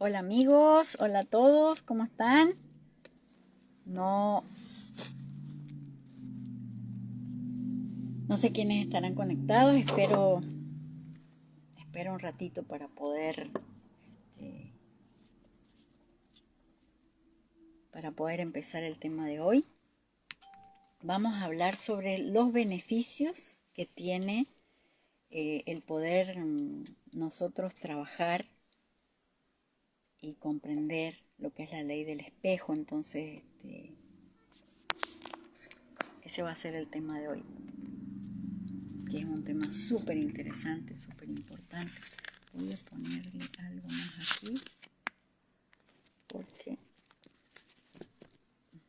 Hola amigos, hola a todos, ¿cómo están? No, no sé quiénes estarán conectados, espero un ratito eh, para poder empezar el tema de hoy. Vamos a hablar sobre los beneficios que tiene el poder nosotros trabajar y comprender lo que es la ley del espejo. Entonces, ese va a ser el tema de hoy, que es un tema súper interesante, súper importante. Voy a ponerle algo más aquí, porque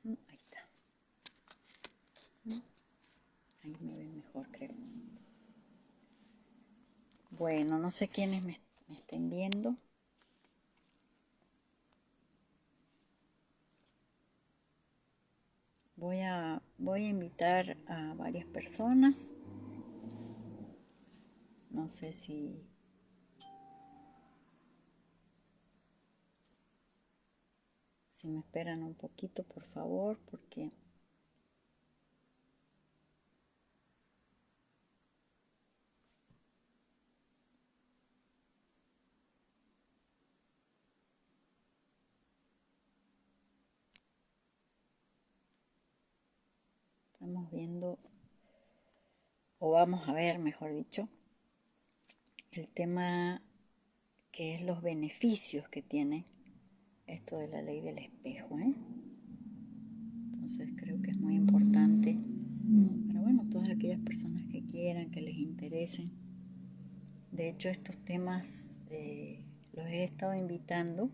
ahí está. Ahí me ven mejor, creo. Bueno, no sé quiénes me estén viendo. Voy a invitar a varias personas. No sé si me esperan un poquito, por favor, porque estamos viendo, o vamos a ver, mejor dicho, el tema que es los beneficios que tiene esto de la ley del espejo, Entonces creo que es muy importante para, bueno, todas aquellas personas que quieran, que les interesen. De hecho, estos temas los he estado invitando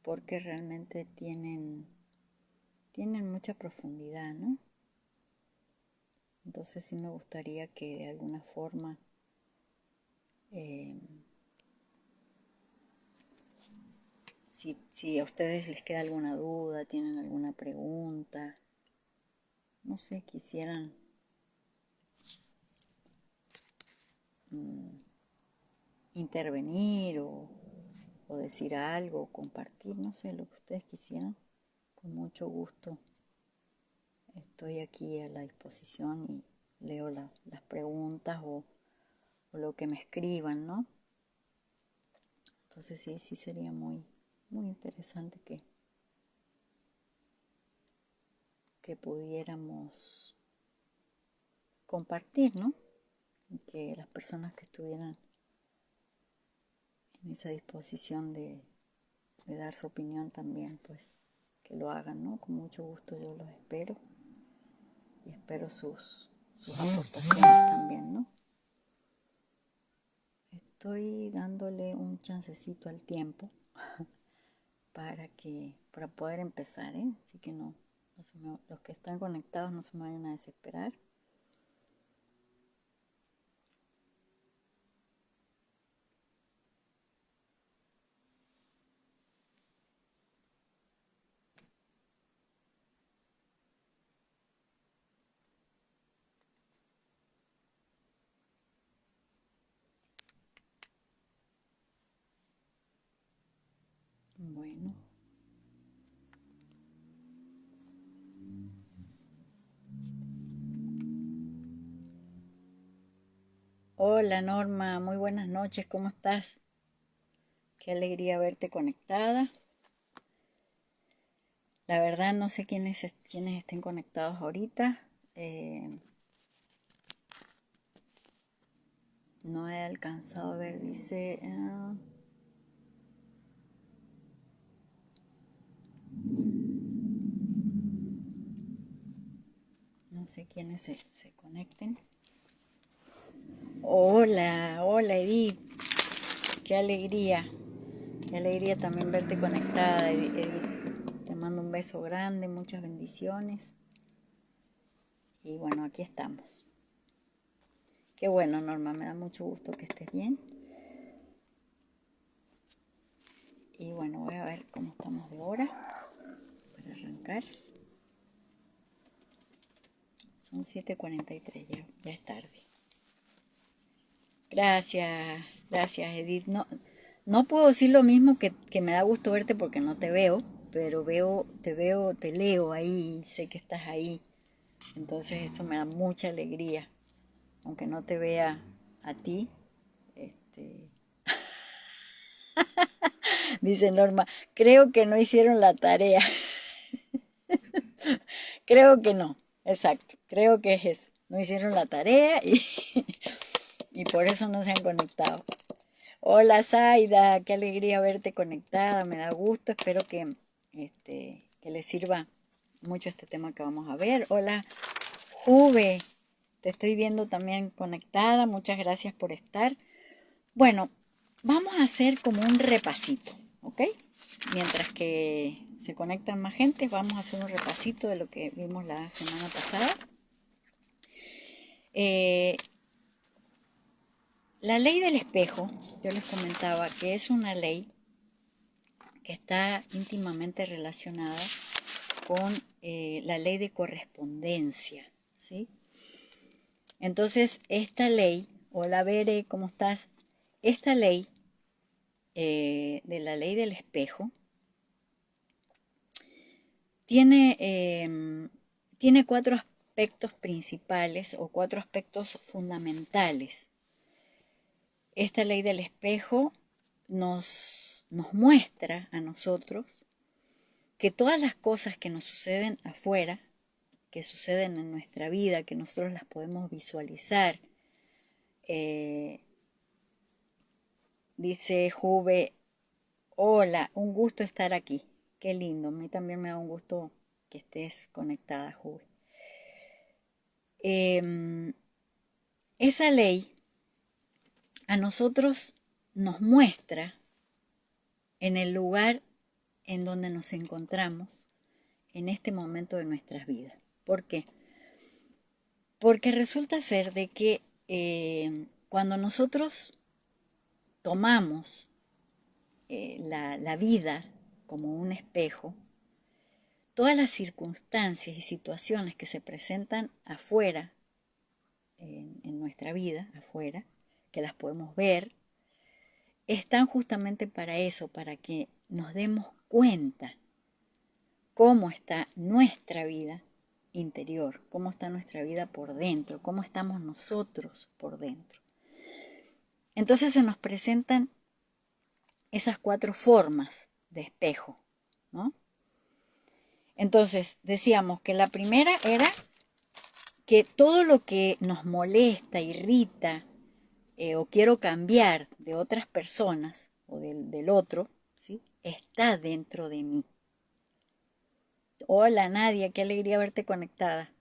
porque realmente tienen mucha profundidad, ¿no? Entonces sí me gustaría que de alguna forma si a ustedes les queda alguna duda, tienen alguna pregunta, no sé, quisieran intervenir o decir algo, compartir, no sé, lo que ustedes quisieran, con mucho gusto estoy aquí a la disposición y leo las preguntas o lo que me escriban, ¿no? Entonces sí sería muy, muy interesante que pudiéramos compartir, ¿no? Y que las personas que estuvieran en esa disposición de dar su opinión también, pues que lo hagan, ¿no? Con mucho gusto yo los espero y espero sus aportaciones también, ¿no? Estoy dándole un chancecito al tiempo para poder empezar, Así que los que están conectados no se me vayan a desesperar. Bueno. Hola Norma, muy buenas noches, ¿cómo estás? Qué alegría verte conectada. La verdad no sé quiénes estén conectados ahorita. No he alcanzado a ver, dice... no sé quiénes se conecten. Hola Edith. Qué alegría también verte conectada, Edith. Te mando un beso grande, muchas bendiciones. Y bueno, aquí estamos. Qué bueno, Norma, me da mucho gusto que estés bien. Y bueno, voy a ver cómo estamos de hora para arrancar. Son 7:43, ya es tarde. Gracias Edith. No puedo decir lo mismo que me da gusto verte porque no te veo, pero te leo ahí y sé que estás ahí. Entonces eso me da mucha alegría, aunque no te vea a ti. Este, dice Norma, creo que no hicieron la tarea. Creo que no, exacto, creo que es eso. No hicieron la tarea y por eso no se han conectado. Hola Zaida, qué alegría verte conectada, me da gusto, espero que les sirva mucho este tema que vamos a ver. Hola Juve, te estoy viendo también conectada, muchas gracias por estar. Bueno, vamos a hacer como un repasito, ¿ok? Mientras que se conectan más gente, vamos a hacer un repasito de lo que vimos la semana pasada. La ley del espejo, yo les comentaba que es una ley que está íntimamente relacionada con la ley de correspondencia, ¿sí? Entonces, esta ley, hola Bere, ¿cómo estás? Esta ley, de la ley del espejo, tiene cuatro aspectos principales o cuatro aspectos fundamentales. Esta ley del espejo nos muestra a nosotros que todas las cosas que nos suceden afuera, que suceden en nuestra vida, que nosotros las podemos visualizar, dice Juve, hola, un gusto estar aquí. Qué lindo, a mí también me da un gusto que estés conectada, Juve. Esa ley a nosotros nos muestra en el lugar en donde nos encontramos en este momento de nuestras vidas. ¿Por qué? Porque resulta ser de que cuando nosotros tomamos la vida como un espejo, todas las circunstancias y situaciones que se presentan afuera, en nuestra vida, afuera, que las podemos ver, están justamente para eso, para que nos demos cuenta cómo está nuestra vida interior, cómo está nuestra vida por dentro, cómo estamos nosotros por dentro. Entonces se nos presentan esas cuatro formas de espejo, ¿no? Entonces decíamos que la primera era que todo lo que nos molesta, irrita o quiero cambiar de otras personas o del otro, ¿sí? Está dentro de mí. Hola Nadia, qué alegría verte conectada.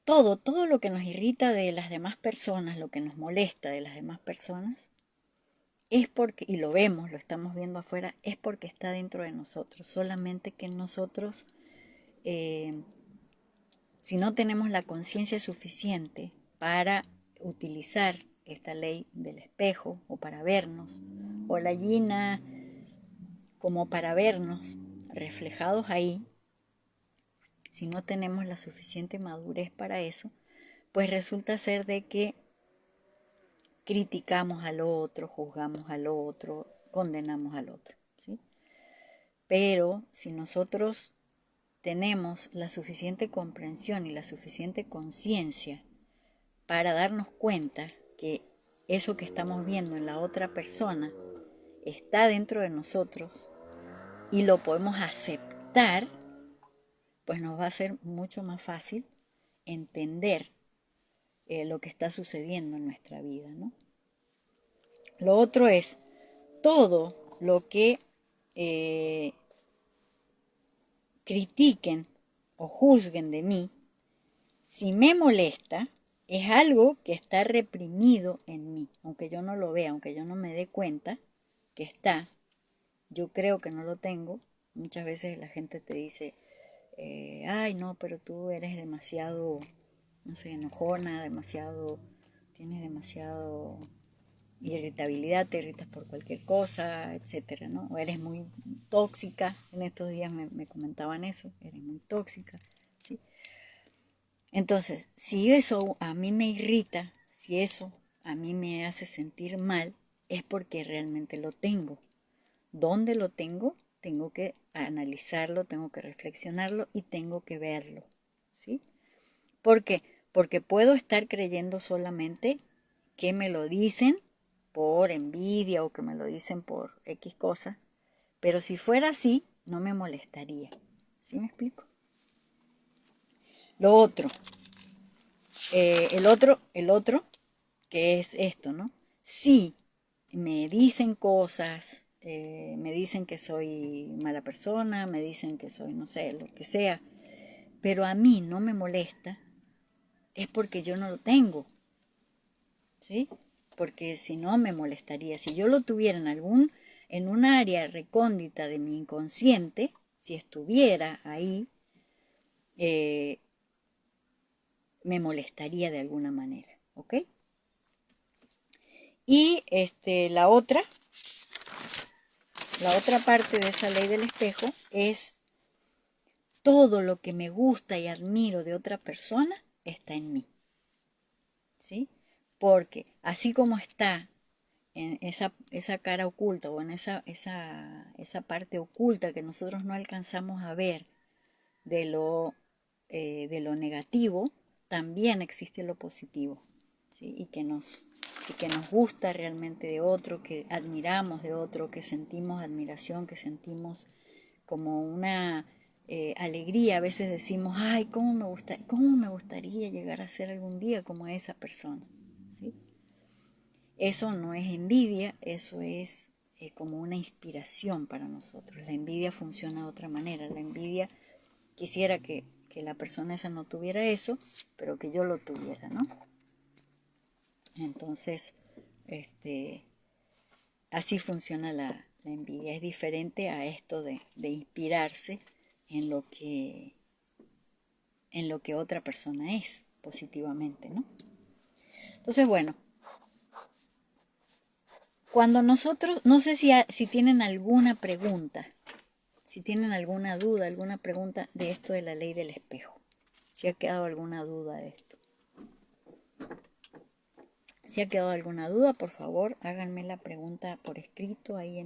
Todo lo que nos irrita de las demás personas, lo que nos molesta de las demás personas, es porque, y lo vemos, lo estamos viendo afuera, es porque está dentro de nosotros. Solamente que nosotros, si no tenemos la conciencia suficiente para utilizar esta ley del espejo o para vernos, o la Gina, como para vernos reflejados ahí, si no tenemos la suficiente madurez para eso, pues resulta ser de que criticamos al otro, juzgamos al otro, condenamos al otro, ¿sí? Pero si nosotros tenemos la suficiente comprensión y la suficiente conciencia para darnos cuenta que eso que estamos viendo en la otra persona está dentro de nosotros y lo podemos aceptar, pues nos va a ser mucho más fácil entender lo que está sucediendo en nuestra vida, ¿no? Lo otro es todo lo que critiquen o juzguen de mí, si me molesta, es algo que está reprimido en mí, aunque yo no lo vea, aunque yo no me dé cuenta que está, yo creo que no lo tengo. Muchas veces la gente te dice, ay no, pero tú eres demasiado, no sé, enojona, tienes demasiado irritabilidad, te irritas por cualquier cosa, etcétera, ¿no? O eres muy tóxica, en estos días me comentaban eso, eres muy tóxica, ¿sí? Entonces, si eso a mí me irrita, si eso a mí me hace sentir mal, es porque realmente lo tengo. ¿Dónde lo tengo? Tengo que analizarlo, tengo que reflexionarlo y tengo que verlo, ¿sí? ¿Por qué? Porque puedo estar creyendo solamente que me lo dicen por envidia o que me lo dicen por X cosa, pero si fuera así, no me molestaría. ¿Sí me explico? Lo otro, el otro, que es esto, ¿no? Si me dicen cosas, me dicen que soy mala persona, me dicen que soy, no sé, lo que sea, pero a mí no me molesta, es porque yo no lo tengo, ¿sí? Porque si no me molestaría. Si yo lo tuviera en un área recóndita de mi inconsciente, si estuviera ahí, eh, me molestaría de alguna manera, ¿ok? Y la otra parte de esa ley del espejo es todo lo que me gusta y admiro de otra persona está en mí, ¿sí? Porque así como está en esa cara oculta o en esa parte oculta que nosotros no alcanzamos a ver de lo negativo, también existe lo positivo, ¿sí? Y que nos gusta realmente de otro, que admiramos de otro, que sentimos admiración, que sentimos como una alegría. A veces decimos, ay, cómo me gustaría llegar a ser algún día como esa persona, ¿sí? Eso no es envidia, eso es como una inspiración para nosotros. La envidia funciona de otra manera. La envidia quisiera que la persona esa no tuviera eso, pero que yo lo tuviera, ¿no? Entonces, así funciona la envidia. Es diferente a esto de inspirarse en en lo que otra persona es positivamente, ¿no? Entonces, bueno, cuando nosotros, no sé si tienen alguna pregunta, si tienen alguna duda, alguna pregunta de esto de la ley del espejo, si ha quedado alguna duda de esto. Si ha quedado alguna duda, por favor, háganme la pregunta por escrito ahí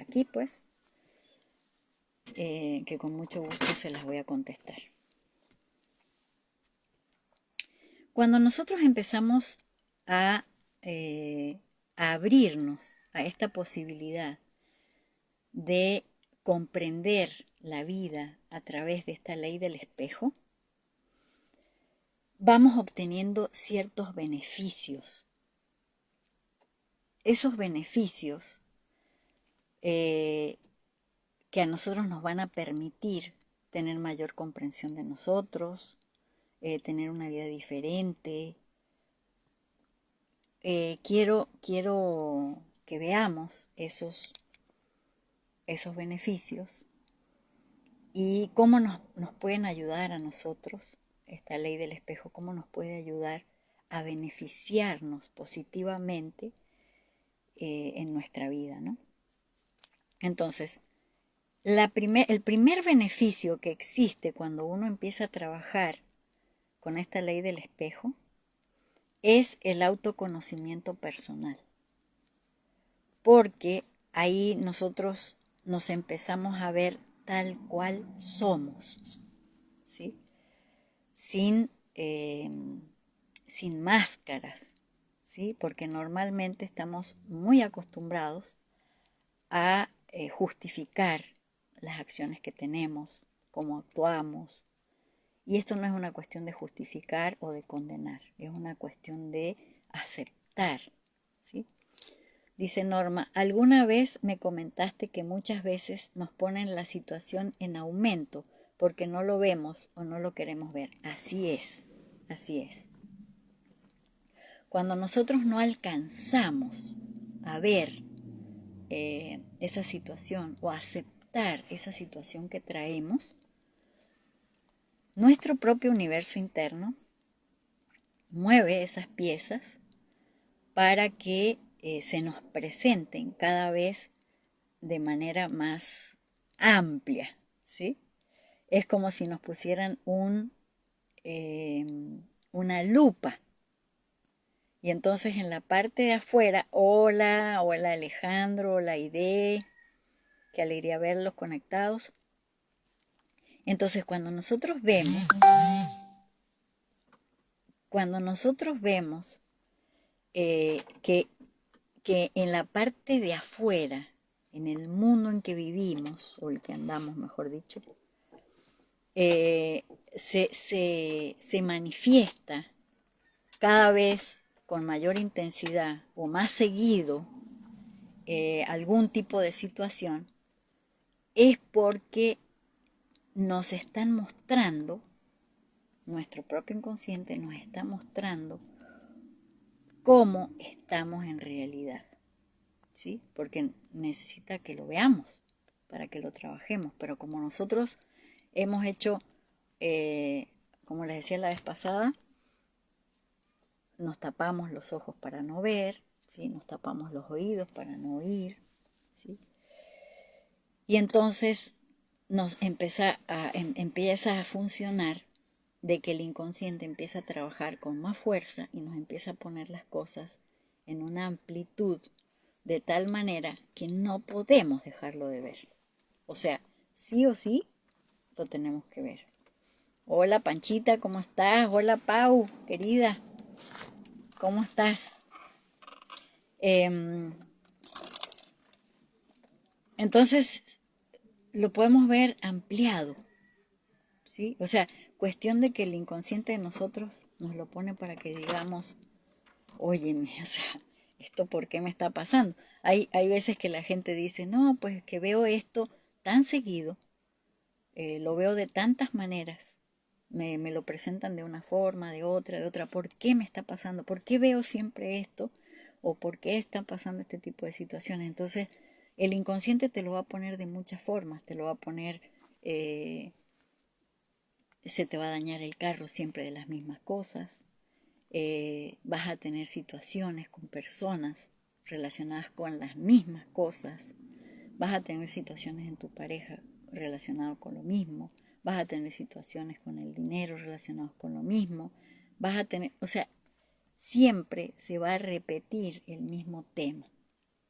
aquí pues, que con mucho gusto se las voy a contestar. Cuando nosotros empezamos a, a abrirnos a esta posibilidad de comprender la vida a través de esta ley del espejo, vamos obteniendo ciertos beneficios. Esos beneficios que a nosotros nos van a permitir tener mayor comprensión de nosotros, tener una vida diferente. Quiero que veamos esos beneficios y cómo nos pueden ayudar a nosotros, esta ley del espejo, cómo nos puede ayudar a beneficiarnos positivamente en nuestra vida, ¿no? Entonces, el primer beneficio que existe cuando uno empieza a trabajar con esta ley del espejo es el autoconocimiento personal, porque ahí nosotros nos empezamos a ver tal cual somos, ¿sí? Sin, sin máscaras, ¿sí? Porque normalmente estamos muy acostumbrados a justificar las acciones que tenemos, cómo actuamos. Y esto no es una cuestión de justificar o de condenar, es una cuestión de aceptar, ¿sí? Dice Norma, alguna vez me comentaste que muchas veces nos ponen la situación en aumento porque no lo vemos o no lo queremos ver. Así es, así es. Cuando nosotros no alcanzamos a ver esa situación o a aceptar esa situación que traemos, nuestro propio universo interno mueve esas piezas para que se nos presenten cada vez de manera más amplia, ¿sí? Es como si nos pusieran una lupa Y entonces en la parte de afuera, hola Alejandro, hola Aide, qué alegría verlos conectados. Entonces cuando nosotros vemos que en la parte de afuera, en el mundo en que vivimos, o el que andamos, mejor dicho, se manifiesta cada vez con mayor intensidad o más seguido algún tipo de situación, es porque nos están mostrando, nuestro propio inconsciente nos está mostrando cómo estamos en realidad, ¿sí? Porque necesita que lo veamos para que lo trabajemos, pero como nosotros hemos hecho, como les decía la vez pasada, nos tapamos los ojos para no ver, ¿sí? Nos tapamos los oídos para no oír, ¿sí? Y entonces empieza a funcionar de que el inconsciente empieza a trabajar con más fuerza y nos empieza a poner las cosas en una amplitud de tal manera que no podemos dejarlo de ver. O sea, sí o sí lo tenemos que ver. Hola Panchita, ¿cómo estás? Hola Pau, querida, ¿cómo estás? Entonces lo podemos ver ampliado, ¿sí? O sea, cuestión de que el inconsciente de nosotros nos lo pone para que digamos, óyeme, o sea, ¿esto por qué me está pasando? Hay veces que la gente dice, no, pues que veo esto tan seguido, lo veo de tantas maneras, me lo presentan de una forma, de otra, ¿por qué me está pasando? ¿Por qué veo siempre esto? ¿O por qué están pasando este tipo de situaciones? Entonces, el inconsciente te lo va a poner de muchas formas, te lo va a poner, se te va a dañar el carro siempre de las mismas cosas, vas a tener situaciones con personas relacionadas con las mismas cosas, vas a tener situaciones en tu pareja relacionadas con lo mismo, vas a tener situaciones con el dinero relacionadas con lo mismo, vas a tener, o sea, siempre se va a repetir el mismo tema,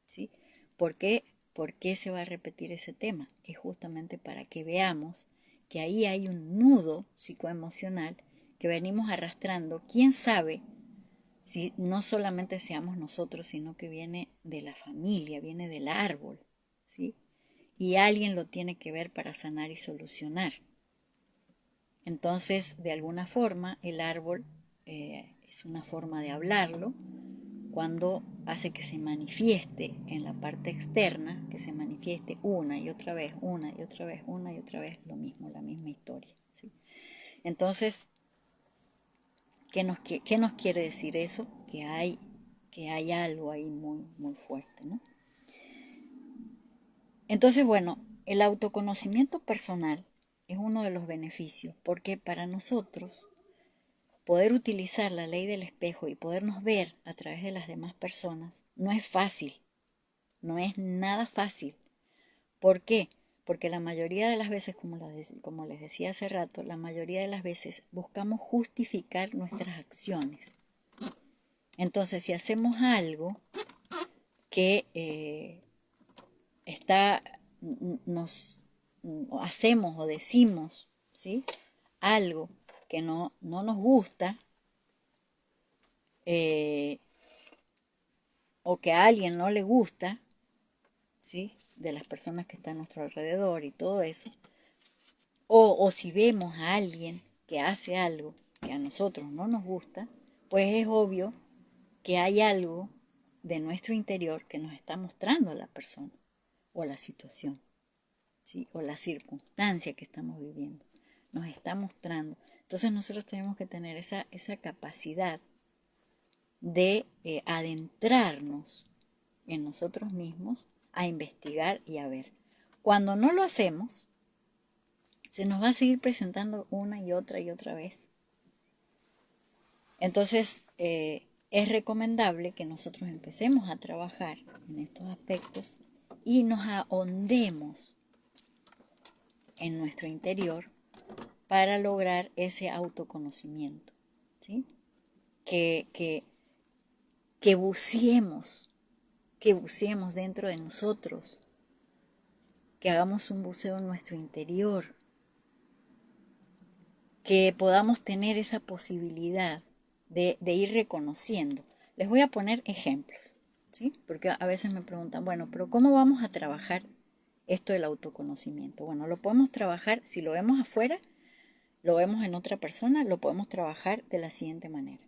¿sí? ¿Por qué? ¿Por qué se va a repetir ese tema? Es justamente para que veamos que ahí hay un nudo psicoemocional que venimos arrastrando, quién sabe si no solamente seamos nosotros, sino que viene de la familia, viene del árbol, ¿sí? Y alguien lo tiene que ver para sanar y solucionar. Entonces, de alguna forma, el árbol es una forma de hablarlo cuando hace que se manifieste en la parte externa, que se manifieste una y otra vez, una y otra vez, una y otra vez, lo mismo, la misma historia, ¿sí? Entonces, ¿qué nos quiere decir eso? Que hay algo ahí muy, muy fuerte, ¿no? Entonces, bueno, el autoconocimiento personal es uno de los beneficios, porque para nosotros poder utilizar la ley del espejo y podernos ver a través de las demás personas no es fácil, no es nada fácil. ¿Por qué? Porque la mayoría de las veces, como les decía hace rato, la mayoría de las veces buscamos justificar nuestras acciones. Entonces, si hacemos algo que nos hacemos o decimos, ¿sí? Algo que no nos gusta, eh, o que a alguien no le gusta, ¿sí? De las personas que están a nuestro alrededor y todo eso, o si vemos a alguien que hace algo que a nosotros no nos gusta, pues es obvio que hay algo de nuestro interior que nos está mostrando a la persona o la situación, ¿sí? O la circunstancia que estamos viviendo. Nos está mostrando. Entonces nosotros tenemos que tener esa capacidad de adentrarnos en nosotros mismos, a investigar y a ver. Cuando no lo hacemos, se nos va a seguir presentando una y otra vez. Entonces, es recomendable que nosotros empecemos a trabajar en estos aspectos y nos ahondemos en nuestro interior para lograr ese autoconocimiento, ¿sí? Que que buceemos dentro de nosotros, que hagamos un buceo en nuestro interior, que podamos tener esa posibilidad de ir reconociendo. Les voy a poner ejemplos, ¿sí? Porque a veces me preguntan, bueno, pero ¿cómo vamos a trabajar esto del autoconocimiento? Bueno, lo podemos trabajar, si lo vemos afuera, lo vemos en otra persona, lo podemos trabajar de la siguiente manera.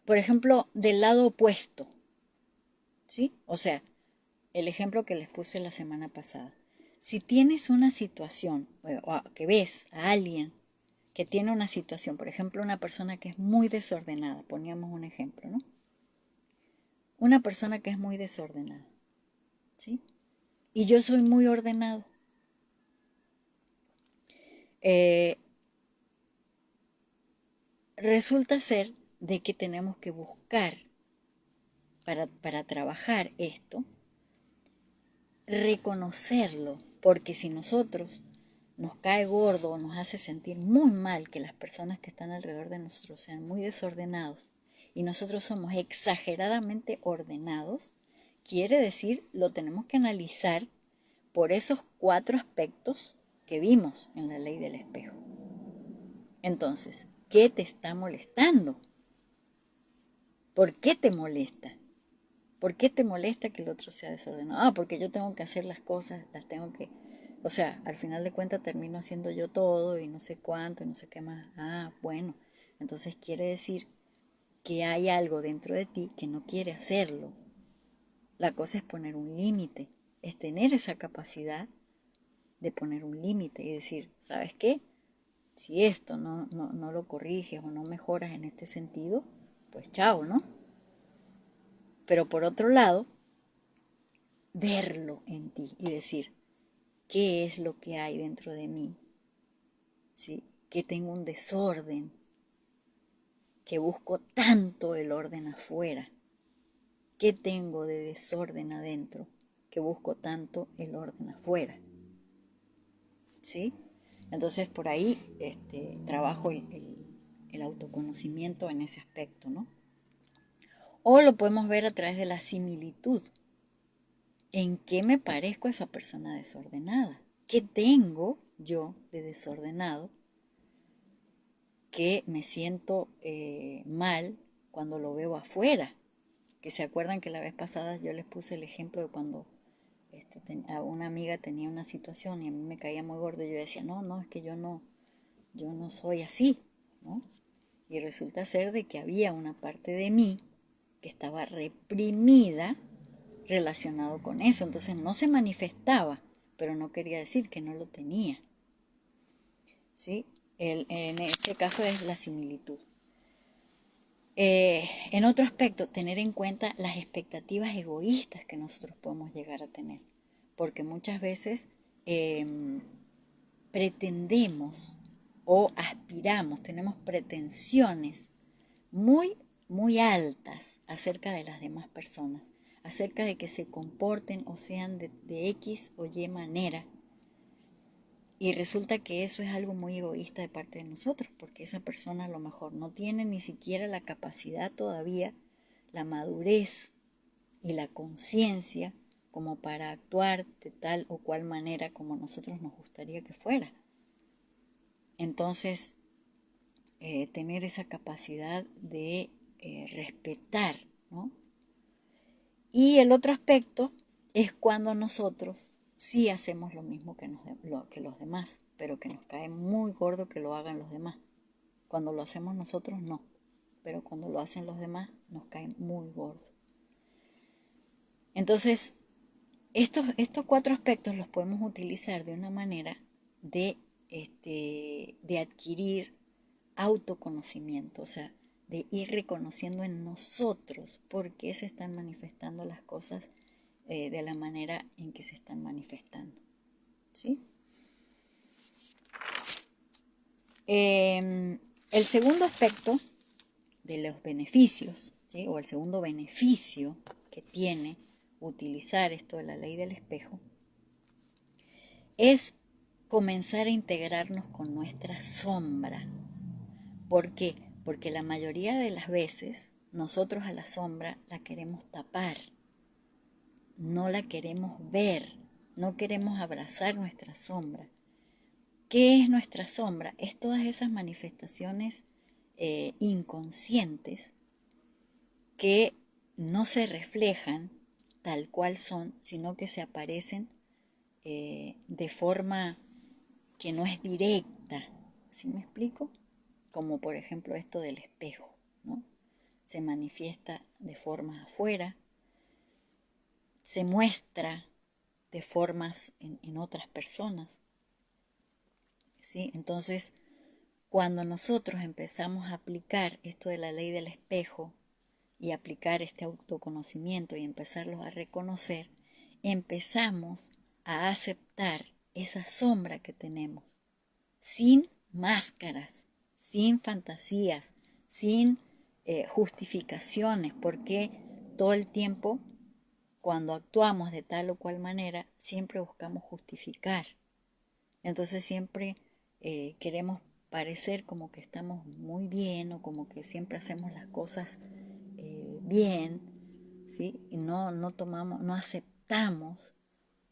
Por ejemplo, del lado opuesto, ¿sí? O sea, el ejemplo que les puse la semana pasada. Si tienes una situación, o que ves a alguien que tiene una situación, por ejemplo, una persona que es muy desordenada, poníamos un ejemplo, ¿no? Una persona que es muy desordenada, ¿sí? Y yo soy muy ordenado. Resulta ser de que tenemos que buscar para trabajar esto, reconocerlo, porque si nosotros nos cae gordo o nos hace sentir muy mal que las personas que están alrededor de nosotros sean muy desordenados y nosotros somos exageradamente ordenados, quiere decir, lo tenemos que analizar por esos 4 aspectos que vimos en la ley del espejo. Entonces, ¿qué te está molestando? ¿Por qué te molesta? ¿Por qué te molesta que el otro sea desordenado? Ah, porque yo tengo que hacer las cosas, las tengo que... O sea, al final de cuentas termino haciendo yo todo y no sé cuánto, no sé qué más. Ah, bueno, entonces quiere decir que hay algo dentro de ti que no quiere hacerlo. La cosa es poner un límite, es tener esa capacidad de poner un límite y decir, ¿sabes qué? Si esto no lo corriges o no mejoras en este sentido, pues chao, ¿no? Pero por otro lado, verlo en ti y decir, ¿qué es lo que hay dentro de mí? ¿Sí? Que tengo un desorden, que busco tanto el orden afuera. ¿Qué tengo de desorden adentro? Que busco tanto el orden afuera. ¿Sí? Entonces por ahí trabajo el autoconocimiento en ese aspecto, ¿no? O lo podemos ver a través de la similitud. ¿En qué me parezco a esa persona desordenada? ¿Qué tengo yo de desordenado que me siento mal cuando lo veo afuera? Que se acuerdan que la vez pasada yo les puse el ejemplo de cuando a una amiga tenía una situación y a mí me caía muy gordo y yo decía, no, es que yo no soy así, ¿no? Y resulta ser de que había una parte de mí que estaba reprimida relacionado con eso. Entonces no se manifestaba, pero no quería decir que no lo tenía. ¿Sí? En este caso es la similitud. En otro aspecto, tener en cuenta las expectativas egoístas que nosotros podemos llegar a tener. Porque muchas veces pretendemos o aspiramos, tenemos pretensiones muy, muy altas acerca de las demás personas, acerca de que se comporten o sean de X o Y manera. Y resulta que eso es algo muy egoísta de parte de nosotros, porque esa persona a lo mejor no tiene ni siquiera la capacidad todavía, la madurez y la conciencia como para actuar de tal o cual manera como nosotros nos gustaría que fuera. Entonces, tener esa capacidad de respetar, ¿no? Y el otro aspecto es cuando nosotros sí hacemos lo mismo que los demás, pero que nos cae muy gordo que lo hagan los demás. Cuando lo hacemos nosotros, no. Pero cuando lo hacen los demás, nos cae muy gordo. Entonces, estos 4 aspectos los podemos utilizar de una manera de adquirir autoconocimiento, o sea, de ir reconociendo en nosotros por qué se están manifestando las cosas de la manera en que se están manifestando. ¿Sí? El segundo aspecto de los beneficios, ¿sí? O el segundo beneficio que tiene utilizar esto de la ley del espejo, es comenzar a integrarnos con nuestra sombra. ¿Por qué? Porque la mayoría de las veces nosotros a la sombra la queremos tapar, no la queremos ver, no queremos abrazar nuestra sombra. ¿Qué es nuestra sombra? Es todas esas manifestaciones inconscientes que no se reflejan tal cual son, sino que se aparecen de forma que no es directa. ¿Sí me explico? Como por ejemplo esto del espejo, ¿no? Se manifiesta de formas afuera, se muestra de formas en otras personas, ¿sí? Entonces, cuando nosotros empezamos a aplicar esto de la ley del espejo y aplicar este autoconocimiento y empezarlo a reconocer, empezamos a aceptar esa sombra que tenemos, sin máscaras, sin fantasías, sin justificaciones, porque todo el tiempo, cuando actuamos de tal o cual manera, siempre buscamos justificar. Entonces siempre queremos parecer como que estamos muy bien o como que siempre hacemos las cosas bien, ¿sí? Y no tomamos, no aceptamos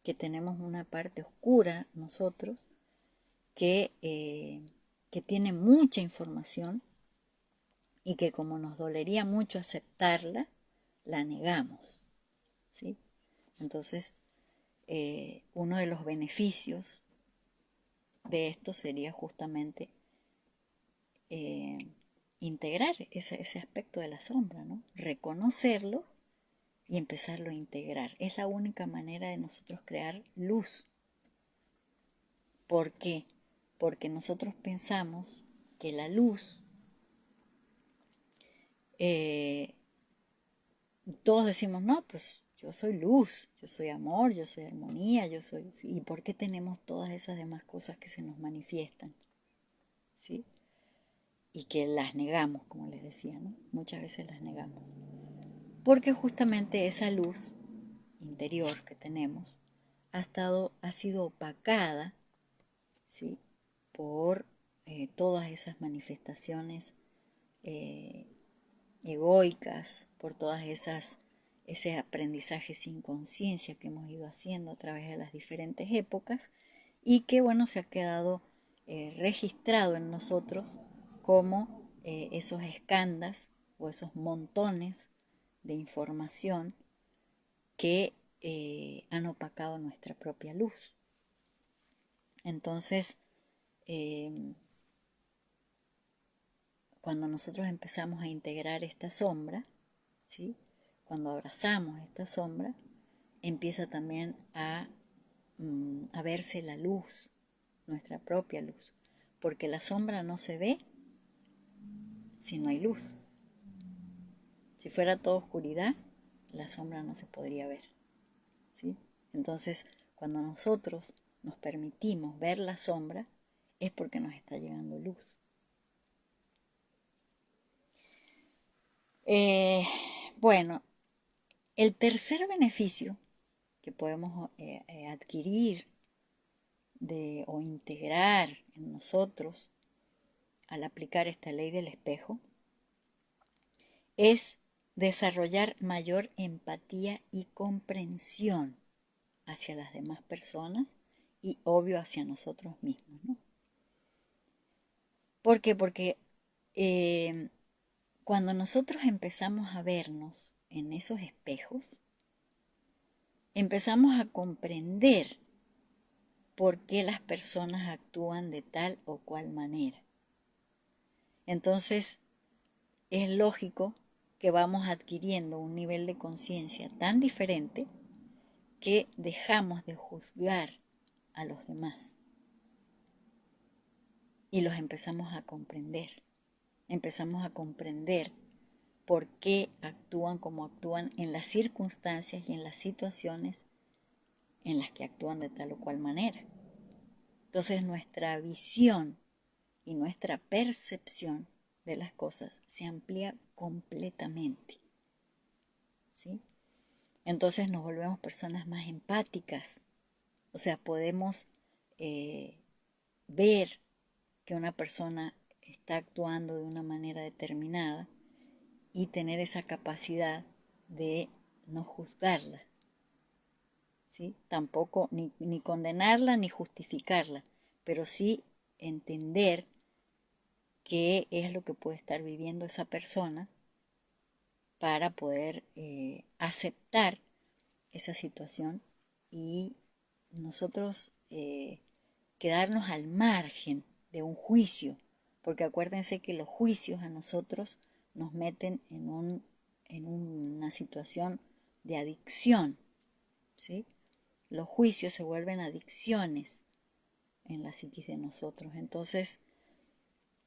que tenemos una parte oscura nosotros que tiene mucha información y que como nos dolería mucho aceptarla, la negamos, ¿sí? Entonces, uno de los beneficios de esto sería justamente integrar ese aspecto de la sombra, ¿no? Reconocerlo y empezarlo a integrar. Es la única manera de nosotros crear luz. ¿Por qué? Porque nosotros pensamos que la luz, todos decimos, no, pues yo soy luz, yo soy amor, yo soy armonía, yo soy... ¿Y por qué tenemos todas esas demás cosas que se nos manifiestan? ¿Sí? Y que las negamos, como les decía, ¿no? Muchas veces las negamos. Porque justamente esa luz interior que tenemos ha sido opacada, ¿sí? Por todas esas manifestaciones egoicas, por todas ese aprendizaje sin conciencia que hemos ido haciendo a través de las diferentes épocas y que, bueno, se ha quedado registrado en nosotros como esos escandas o esos montones de información que han opacado nuestra propia luz. Entonces, cuando nosotros empezamos a integrar esta sombra, ¿sí? Cuando abrazamos esta sombra, empieza también a verse la luz, nuestra propia luz, porque la sombra no se ve si no hay luz. Si fuera toda oscuridad, la sombra no se podría ver, ¿sí? Entonces, cuando nosotros nos permitimos ver la sombra, es porque nos está llegando luz. Bueno, el tercer beneficio que podemos adquirir o integrar en nosotros al aplicar esta ley del espejo es desarrollar mayor empatía y comprensión hacia las demás personas y obvio hacia nosotros mismos, ¿no? ¿Por qué? Porque cuando nosotros empezamos a vernos en esos espejos, empezamos a comprender por qué las personas actúan de tal o cual manera. Entonces, es lógico que vamos adquiriendo un nivel de conciencia tan diferente que dejamos de juzgar a los demás y los empezamos a comprender. Empezamos a comprender por qué actúan como actúan en las circunstancias y en las situaciones en las que actúan de tal o cual manera. Entonces nuestra visión y nuestra percepción de las cosas se amplía completamente, ¿sí? Entonces nos volvemos personas más empáticas, o sea, podemos ver que una persona está actuando de una manera determinada y tener esa capacidad de no juzgarla, ¿sí? Tampoco ni condenarla ni justificarla, pero sí entender qué es lo que puede estar viviendo esa persona para poder aceptar esa situación y nosotros quedarnos al margen de un juicio, porque acuérdense que los juicios a nosotros nos meten en una situación de adicción, ¿sí? Los juicios se vuelven adicciones en la psiquis de nosotros. Entonces,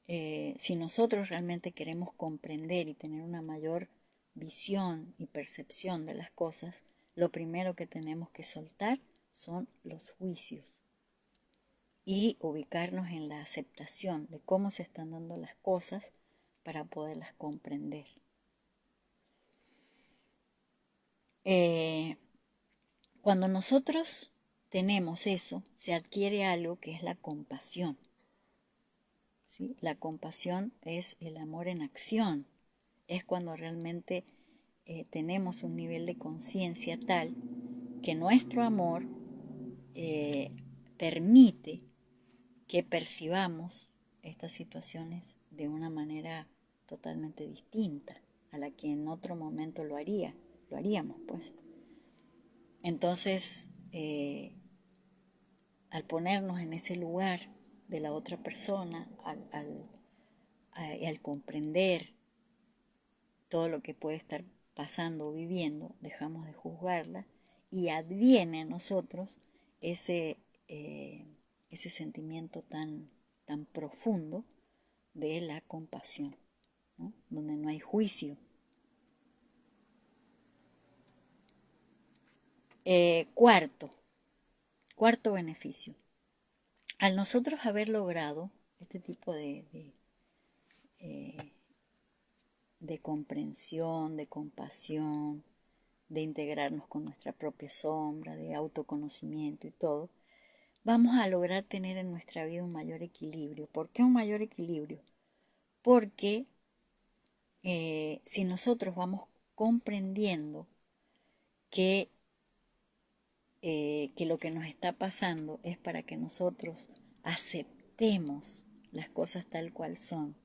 si nosotros realmente queremos comprender y tener una mayor visión y percepción de las cosas, lo primero que tenemos que soltar son los juicios y ubicarnos en la aceptación de cómo se están dando las cosas para poderlas comprender. Cuando nosotros tenemos eso, se adquiere algo que es la compasión. ¿Sí? La compasión es el amor en acción, es cuando realmente tenemos un nivel de conciencia tal que nuestro amor permite que percibamos estas situaciones de una manera totalmente distinta a la que en otro momento lo haríamos, pues. Entonces, al ponernos en ese lugar de la otra persona, al comprender todo lo que puede estar pasando o viviendo, dejamos de juzgarla y adviene a nosotros ese sentimiento tan profundo de la compasión, ¿no? Donde no hay juicio. Cuarto beneficio. Al nosotros haber logrado este tipo de comprensión, de compasión, de integrarnos con nuestra propia sombra, de autoconocimiento y todo, vamos a lograr tener en nuestra vida un mayor equilibrio. ¿Por qué un mayor equilibrio? Porque si nosotros vamos comprendiendo que lo que nos está pasando es para que nosotros aceptemos las cosas tal cual son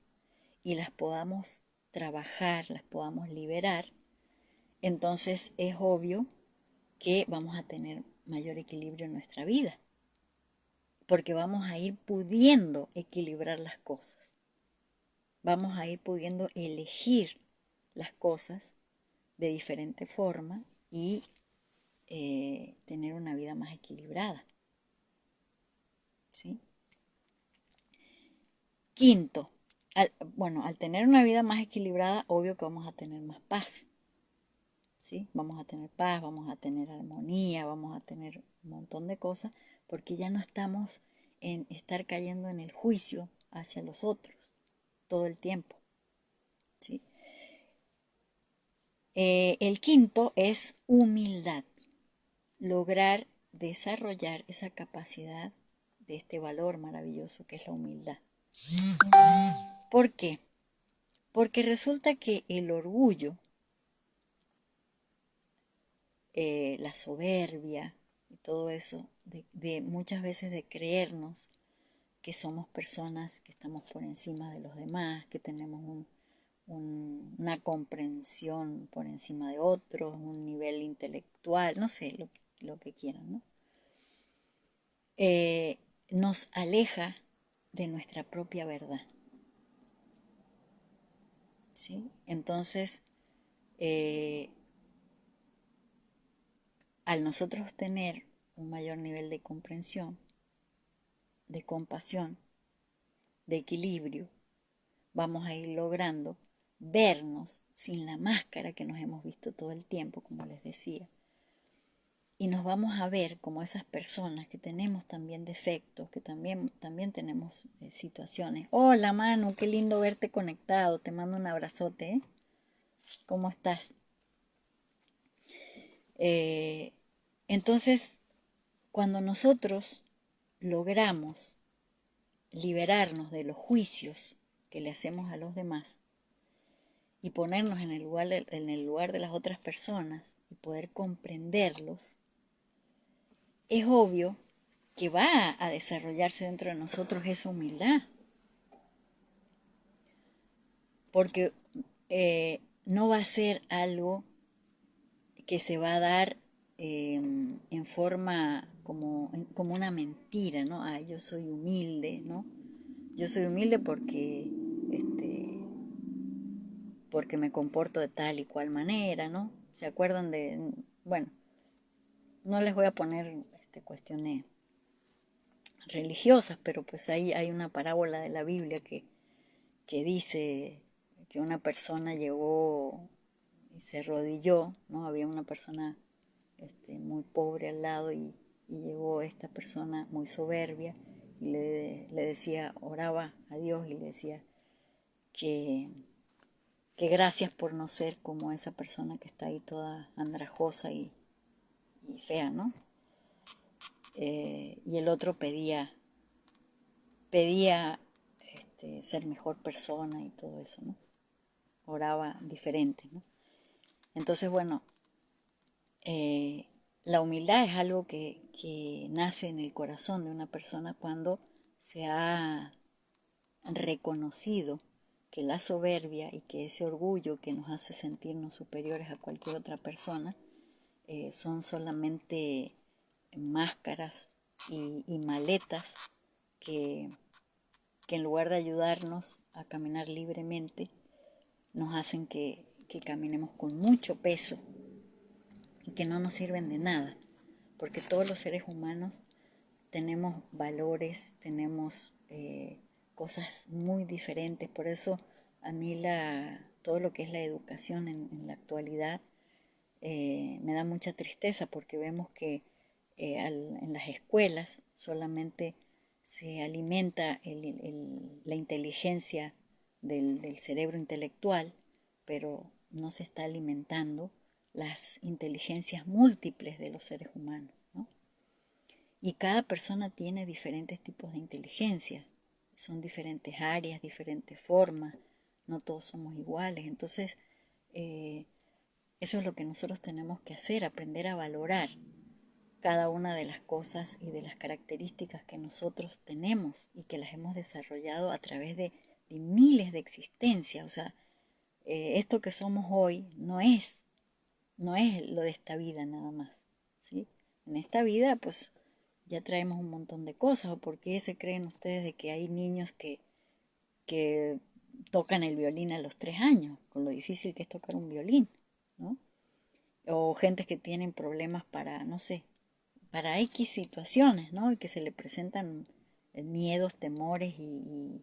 y las podamos trabajar, las podamos liberar, entonces es obvio que vamos a tener mayor equilibrio en nuestra vida, porque vamos a ir pudiendo equilibrar las cosas, vamos a ir pudiendo elegir las cosas de diferente forma y tener una vida más equilibrada, ¿sí? Quinto, al tener una vida más equilibrada, obvio que vamos a tener más paz, ¿sí? Vamos a tener paz, vamos a tener armonía, vamos a tener un montón de cosas, porque ya no estamos en estar cayendo en el juicio hacia los otros todo el tiempo, ¿sí? El quinto es humildad, lograr desarrollar esa capacidad de este valor maravilloso que es la humildad. ¿Por qué? Porque resulta que el orgullo, la soberbia y todo eso, de muchas veces de creernos que somos personas que estamos por encima de los demás, que tenemos una comprensión por encima de otros, un nivel intelectual, no sé, lo que quieran, ¿no? Nos aleja de nuestra propia verdad, ¿sí? Entonces, al nosotros tener un mayor nivel de comprensión, de compasión, de equilibrio, vamos a ir logrando vernos sin la máscara que nos hemos visto todo el tiempo, como les decía. Y nos vamos a ver como esas personas que tenemos también defectos, que también tenemos situaciones. Hola Manu, qué lindo verte conectado, te mando un abrazote, ¿eh? ¿Cómo estás? Entonces, cuando nosotros logramos liberarnos de los juicios que le hacemos a los demás y ponernos en el lugar de las otras personas y poder comprenderlos, es obvio que va a desarrollarse dentro de nosotros esa humildad. Porque no va a ser algo que se va a dar en forma como una mentira, ¿no? Ah, yo soy humilde, ¿no? Yo soy humilde porque me comporto de tal y cual manera, ¿no? ¿Se acuerdan de...? Bueno, no les voy a poner cuestiones religiosas, pero pues ahí hay una parábola de la Biblia que dice que una persona llegó y se arrodilló, ¿no? Había una persona muy pobre al lado y llegó esta persona muy soberbia y le decía, oraba a Dios y le decía que gracias por no ser como esa persona que está ahí toda andrajosa y fea, ¿no? Y el otro pedía ser mejor persona y todo eso, ¿no? Oraba diferente, ¿no? Entonces, bueno, la humildad es algo que nace en el corazón de una persona cuando se ha reconocido que la soberbia y que ese orgullo que nos hace sentirnos superiores a cualquier otra persona son solamente máscaras y maletas que en lugar de ayudarnos a caminar libremente, nos hacen que caminemos con mucho peso y que no nos sirven de nada, porque todos los seres humanos tenemos valores, tenemos cosas muy diferentes, por eso a mí todo lo que es la educación en la actualidad me da mucha tristeza porque vemos que en las escuelas solamente se alimenta la inteligencia del cerebro intelectual, pero no se está alimentando las inteligencias múltiples de los seres humanos, ¿no? Y cada persona tiene diferentes tipos de inteligencia, son diferentes áreas, diferentes formas, no todos somos iguales. Entonces, eso es lo que nosotros tenemos que hacer, aprender a valorar cada una de las cosas y de las características que nosotros tenemos y que las hemos desarrollado a través de miles de existencias. O sea, esto que somos hoy no es lo de esta vida nada más, ¿sí? En esta vida, pues, ya traemos un montón de cosas. ¿O por qué se creen ustedes de que hay niños que tocan el violín a los 3 años, con lo difícil que es tocar un violín, ¿no? O gente que tienen problemas para, no sé, para X situaciones, ¿no? Y que se le presentan miedos, temores y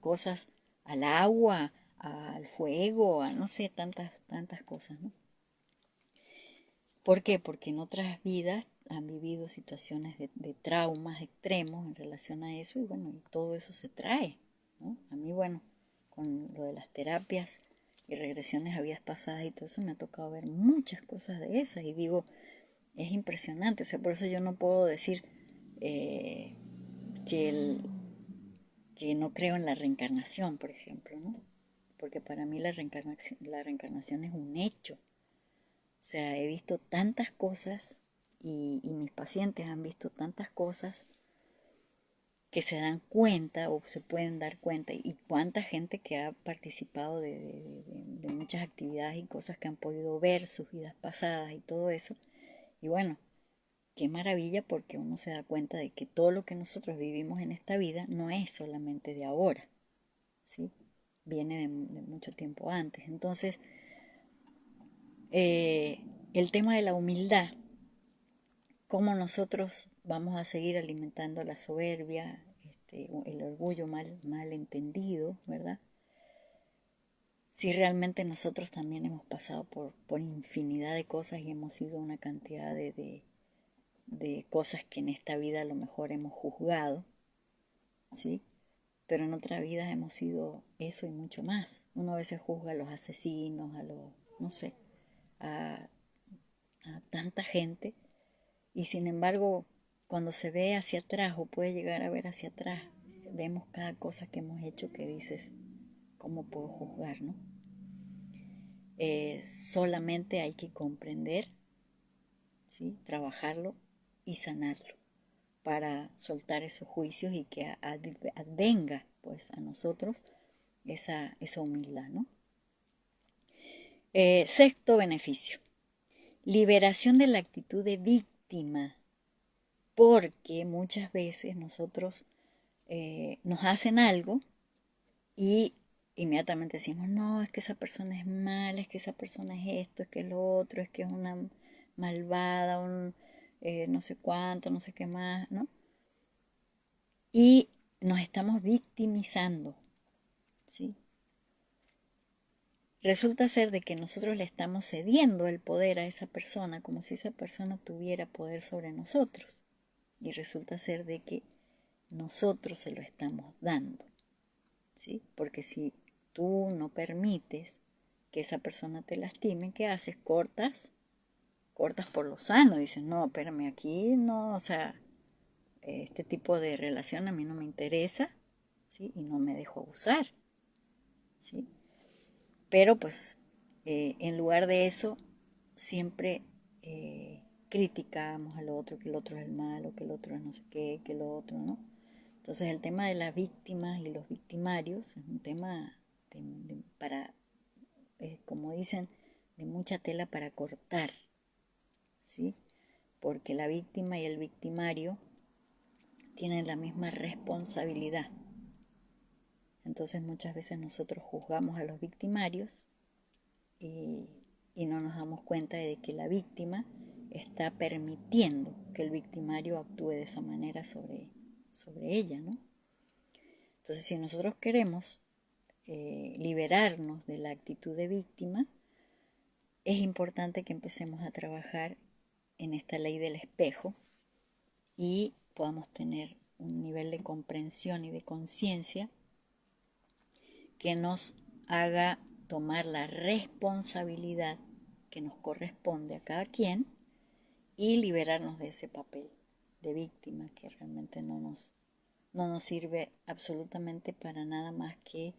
cosas al agua, al fuego, a no sé, tantas cosas, ¿no? ¿Por qué? Porque en otras vidas han vivido situaciones de traumas extremos en relación a eso y bueno, y todo eso se trae, ¿no? A mí, bueno, con lo de las terapias y regresiones a vidas pasadas y todo eso me ha tocado ver muchas cosas de esas y digo, es impresionante, o sea, por eso yo no puedo decir eh, que no creo en la reencarnación, por ejemplo, ¿no? Porque para mí la reencarnación es un hecho. O sea, he visto tantas cosas y mis pacientes han visto tantas cosas que se dan cuenta o se pueden dar cuenta y cuánta gente que ha participado de muchas actividades y cosas que han podido ver sus vidas pasadas y todo eso. Y bueno, qué maravilla porque uno se da cuenta de que todo lo que nosotros vivimos en esta vida no es solamente de ahora, ¿sí? Viene de mucho tiempo antes. Entonces, el tema de la humildad, cómo nosotros vamos a seguir alimentando la soberbia, el orgullo mal entendido, ¿verdad? Si realmente nosotros también hemos pasado por infinidad de cosas y hemos sido una cantidad de cosas que en esta vida a lo mejor hemos juzgado, ¿sí? Pero en otras vidas hemos sido eso y mucho más. Uno a veces juzga a los asesinos, no sé, a, a tanta gente y sin embargo cuando se ve hacia atrás o puede llegar a ver hacia atrás, vemos cada cosa que hemos hecho que dices, ¿cómo puedo juzgar, no? Solamente hay que comprender, ¿sí? Trabajarlo y sanarlo para soltar esos juicios y que advenga pues a nosotros esa humildad, ¿no? Sexto beneficio, liberación de la actitud de víctima, porque muchas veces nosotros nos hacen algo y inmediatamente decimos, no, es que esa persona es mala, es que esa persona es esto, es que es lo otro, es que es una malvada, no sé cuánto, no sé qué más, ¿no? Y nos estamos victimizando, ¿sí? Resulta ser de que nosotros le estamos cediendo el poder a esa persona como si esa persona tuviera poder sobre nosotros. Y resulta ser de que nosotros se lo estamos dando, ¿sí? Porque si tú no permites que esa persona te lastime, ¿qué haces? Cortas por lo sano. Dices, no, espérame, aquí no, o sea, este tipo de relación a mí no me interesa, ¿sí? Y no me dejo abusar, ¿sí? Pero pues en lugar de eso siempre criticamos al otro, que el otro es el malo, que el otro es no sé qué, que el otro, ¿no? Entonces el tema de las víctimas y los victimarios es un tema para, como dicen, de mucha tela para cortar, ¿sí? Porque la víctima y el victimario tienen la misma responsabilidad. Entonces muchas veces nosotros juzgamos a los victimarios y no nos damos cuenta de que la víctima está permitiendo que el victimario actúe de esa manera sobre ella, ¿no? Entonces, si nosotros queremos liberarnos de la actitud de víctima, es importante que empecemos a trabajar en esta ley del espejo y podamos tener un nivel de comprensión y de conciencia que nos haga tomar la responsabilidad que nos corresponde a cada quien y liberarnos de ese papel de víctima que realmente no nos sirve absolutamente para nada más que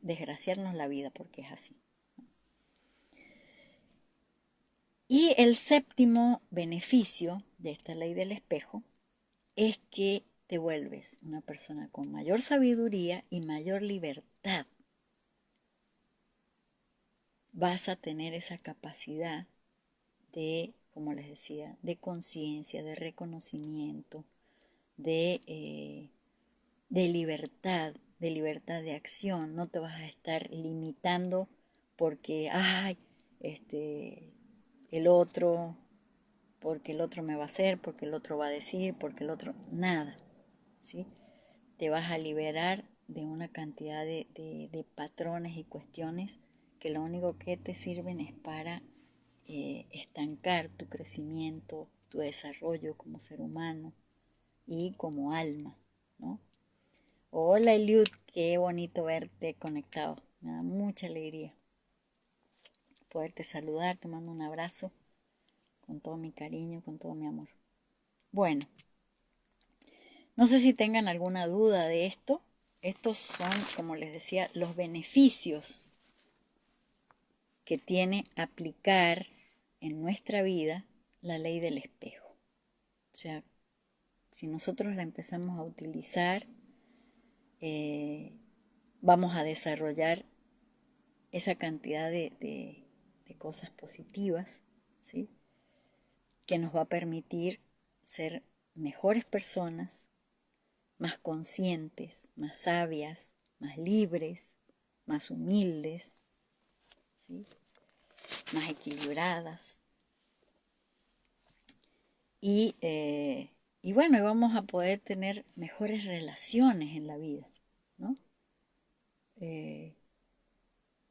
desgraciarnos la vida, porque es así. Y el séptimo beneficio de esta ley del espejo es que te vuelves una persona con mayor sabiduría y mayor libertad. Vas a tener esa capacidad de, como les decía, de conciencia, de reconocimiento, de libertad de acción. No te vas a estar limitando porque, ay, el otro, porque el otro me va a hacer, porque el otro va a decir, porque el otro, nada, ¿sí? Te vas a liberar de una cantidad de patrones y cuestiones que lo único que te sirven es para estancar tu crecimiento, tu desarrollo como ser humano y como alma, ¿no? Hola Eliud, qué bonito verte conectado, me da mucha alegría poderte saludar, te mando un abrazo con todo mi cariño, con todo mi amor. Bueno, no sé si tengan alguna duda de esto. Estos son, como les decía, los beneficios que tiene aplicar en nuestra vida la ley del espejo. O sea, si nosotros la empezamos a utilizar, vamos a desarrollar esa cantidad de cosas positivas, ¿sí? Que nos va a permitir ser mejores personas, más conscientes, más sabias, más libres, más humildes, ¿sí? Más equilibradas. Y bueno, vamos a poder tener mejores relaciones en la vida, ¿no?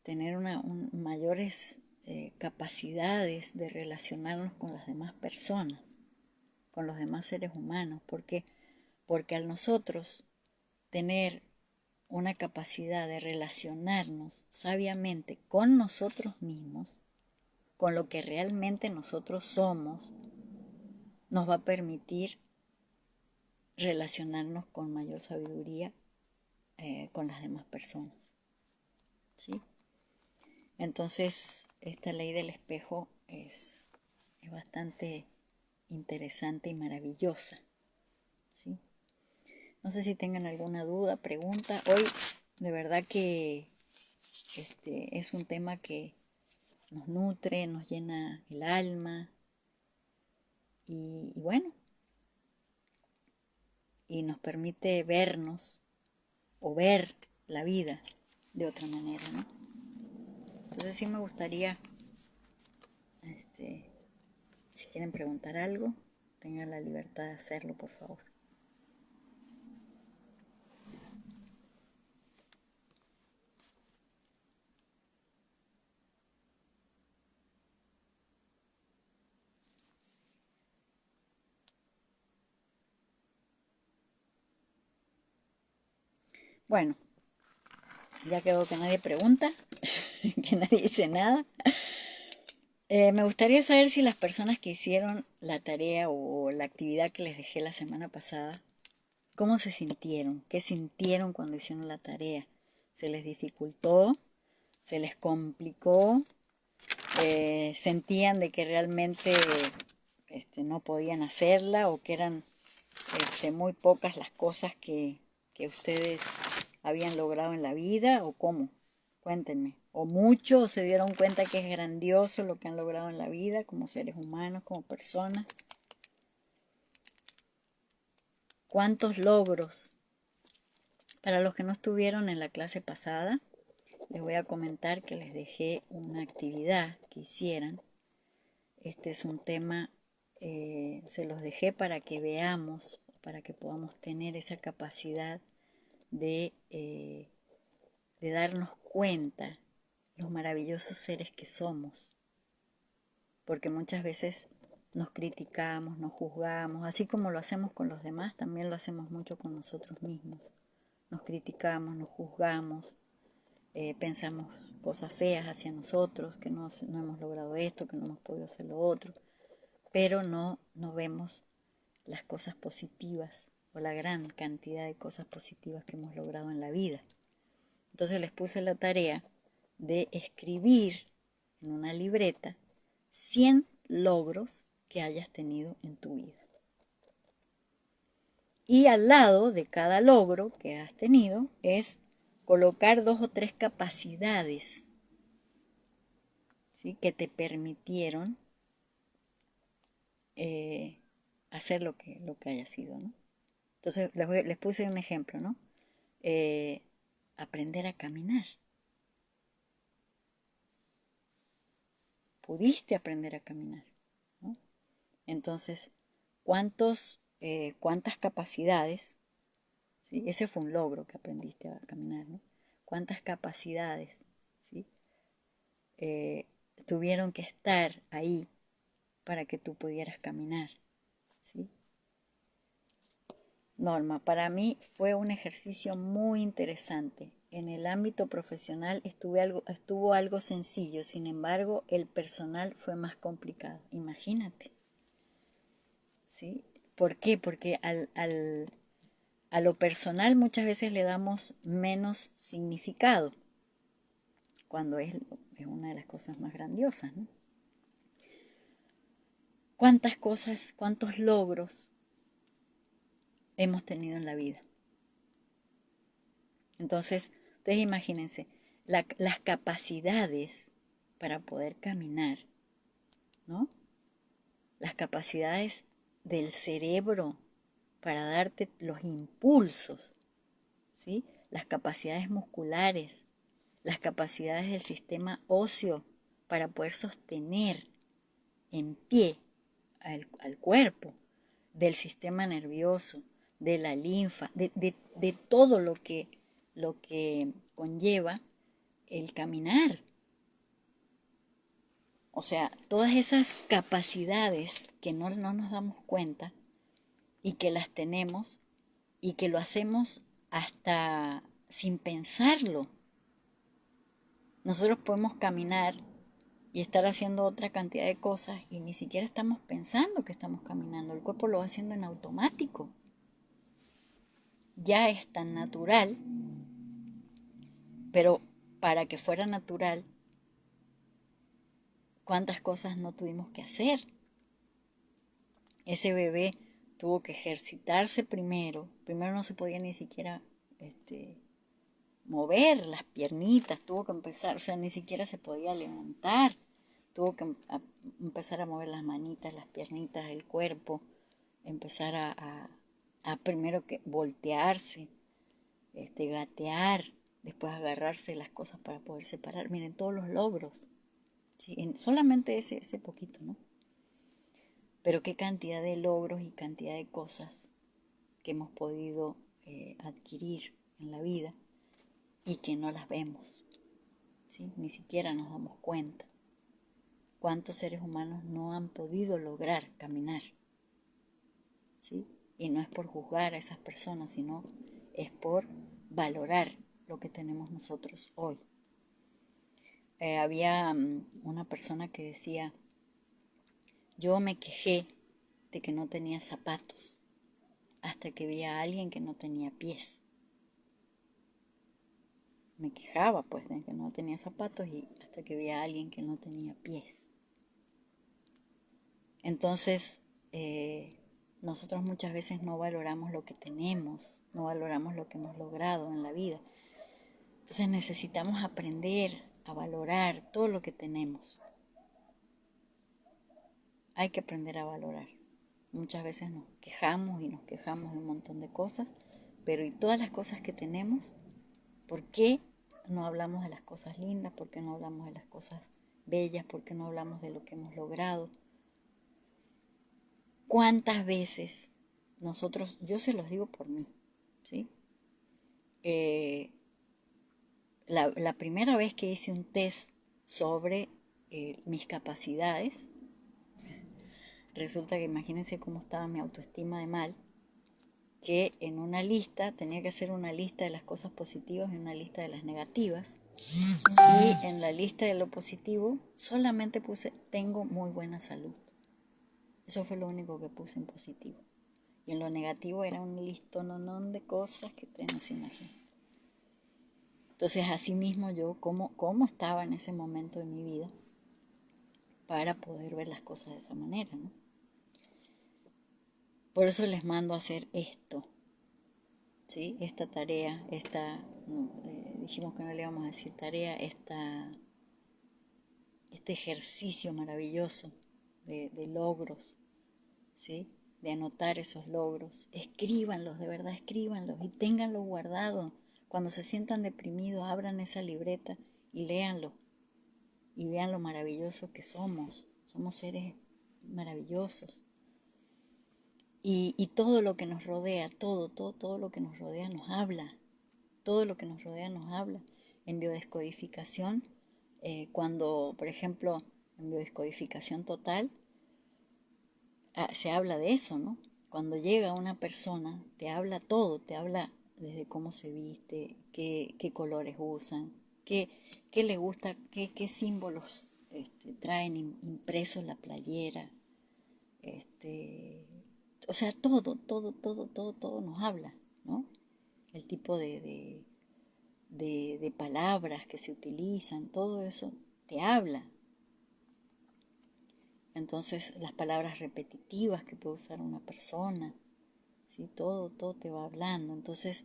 Tener mayores capacidades de relacionarnos con las demás personas, con los demás seres humanos. ¿Por qué? Porque al nosotros tener una capacidad de relacionarnos sabiamente con nosotros mismos, con lo que realmente nosotros somos, nos va a permitir relacionarnos con mayor sabiduría con las demás personas. ¿Sí? Entonces, esta ley del espejo es bastante interesante y maravillosa. ¿Sí? No sé si tengan alguna duda, pregunta. Hoy, de verdad que es un tema que nos nutre, nos llena el alma y bueno, y nos permite vernos o ver la vida de otra manera, ¿no? Entonces sí me gustaría, si quieren preguntar algo, tengan la libertad de hacerlo, por favor. Bueno, ya quedó que nadie pregunta, que nadie dice nada. Me gustaría saber si las personas que hicieron la tarea o la actividad que les dejé la semana pasada, ¿cómo se sintieron? ¿Qué sintieron cuando hicieron la tarea? ¿Se les dificultó? ¿Se les complicó? ¿Sentían de que realmente no podían hacerla o que eran muy pocas las cosas que ustedes habían logrado en la vida o cómo? Cuéntenme. ¿O mucho se dieron cuenta que es grandioso lo que han logrado en la vida como seres humanos, como personas? ¿Cuántos logros? Para los que no estuvieron en la clase pasada, les voy a comentar que les dejé una actividad que hicieran. Este es un tema, se los dejé para que veamos, para que podamos tener esa capacidad de darnos cuenta los maravillosos seres que somos. Porque muchas veces nos criticamos, nos juzgamos, así como lo hacemos con los demás, también lo hacemos mucho con nosotros mismos. Nos criticamos, nos juzgamos, pensamos cosas feas hacia nosotros, que no hemos logrado esto, que no hemos podido hacer lo otro, pero no vemos las cosas positivas o la gran cantidad de cosas positivas que hemos logrado en la vida. Entonces les puse la tarea de escribir en una libreta 100 logros que hayas tenido en tu vida. Y al lado de cada logro que has tenido es colocar 2 o 3 capacidades, ¿sí?, que te permitieron hacer lo que haya sido, ¿no? Entonces les puse un ejemplo, ¿no? Aprender a caminar. Pudiste aprender a caminar, ¿no? Entonces, ¿cuántas capacidades? ¿Sí? Ese fue un logro que aprendiste a caminar, ¿no? ¿Cuántas capacidades, ¿sí?, tuvieron que estar ahí para que tú pudieras caminar, ¿sí? Norma, para mí fue un ejercicio muy interesante. En el ámbito profesional estuvo algo sencillo, sin embargo, el personal fue más complicado. Imagínate. ¿Sí? ¿Por qué? Porque a lo personal muchas veces le damos menos significado, cuando es una de las cosas más grandiosas, ¿no? ¿Cuántas cosas, cuántos logros hemos tenido en la vida? Entonces, ustedes imagínense, las capacidades para poder caminar, ¿no? Las capacidades del cerebro para darte los impulsos, ¿sí? Las capacidades musculares, las capacidades del sistema óseo para poder sostener en pie al cuerpo, del sistema nervioso, de la linfa, de todo lo que conlleva el caminar. O sea, todas esas capacidades que no nos damos cuenta y que las tenemos y que lo hacemos hasta sin pensarlo. Nosotros podemos caminar y estar haciendo otra cantidad de cosas y ni siquiera estamos pensando que estamos caminando. El cuerpo lo va haciendo en automático. ya es tan natural, pero para que fuera natural, ¿cuántas cosas no tuvimos que hacer? Ese bebé tuvo que ejercitarse primero no se podía ni siquiera mover las piernitas, tuvo que empezar, o sea, ni siquiera se podía levantar, tuvo que empezar a mover las manitas, las piernitas, el cuerpo, empezar a primero que voltearse, gatear, después agarrarse las cosas para poder separar. Miren todos los logros, ¿sí? Solamente ese poquito, ¿no? Pero qué cantidad de logros y cantidad de cosas que hemos podido adquirir en la vida y que no las vemos, ¿sí? Ni siquiera nos damos cuenta. ¿Cuántos seres humanos no han podido lograr caminar? ¿Sí? Y no es por juzgar a esas personas, sino es por valorar lo que tenemos nosotros hoy. Había una persona que decía, yo me quejé de que no tenía zapatos hasta que vi a alguien que no tenía pies. Me quejaba pues de que no tenía zapatos y hasta que vi a alguien que no tenía pies. Entonces, nosotros muchas veces no valoramos lo que tenemos, no valoramos lo que hemos logrado en la vida. Entonces necesitamos aprender a valorar todo lo que tenemos. Hay que aprender a valorar. Muchas veces nos quejamos y nos quejamos de un montón de cosas, pero ¿y todas las cosas que tenemos? ¿Por qué no hablamos de las cosas lindas? ¿Por qué no hablamos de las cosas bellas? ¿Por qué no hablamos de lo que hemos logrado? ¿Cuántas veces nosotros, yo se los digo por mí, ¿sí? La primera vez que hice un test sobre mis capacidades, resulta que imagínense cómo estaba mi autoestima de mal, que en una lista, tenía que hacer una lista de las cosas positivas y una lista de las negativas, y en la lista de lo positivo solamente puse, tengo muy buena salud. Eso fue lo único que puse en positivo. Y en lo negativo era un listononón de cosas que ustedes no se imaginan. Entonces, así mismo yo, ¿cómo estaba en ese momento de mi vida para poder ver las cosas de esa manera, ¿no? Por eso les mando a hacer esto, ¿sí? Esta tarea, dijimos que no le íbamos a decir tarea, este ejercicio maravilloso de logros, ¿sí? De anotar esos logros. Escríbanlos, de verdad, escríbanlos y ténganlos guardados. Cuando se sientan deprimidos, abran esa libreta y léanlo. Y vean lo maravillosos que somos. Somos seres maravillosos. Y todo lo que nos rodea, todo lo que nos rodea nos habla. Todo lo que nos rodea nos habla. En biodescodificación, cuando, por ejemplo, en biodescodificación total, se habla de eso, ¿no? Cuando llega una persona, te habla todo, te habla desde cómo se viste, qué colores usan, qué le gusta, qué símbolos traen impresos en la playera, o sea, todo nos habla, ¿no? El tipo de palabras que se utilizan, todo eso te habla. Entonces, las palabras repetitivas que puede usar una persona, ¿sí? Todo te va hablando. Entonces,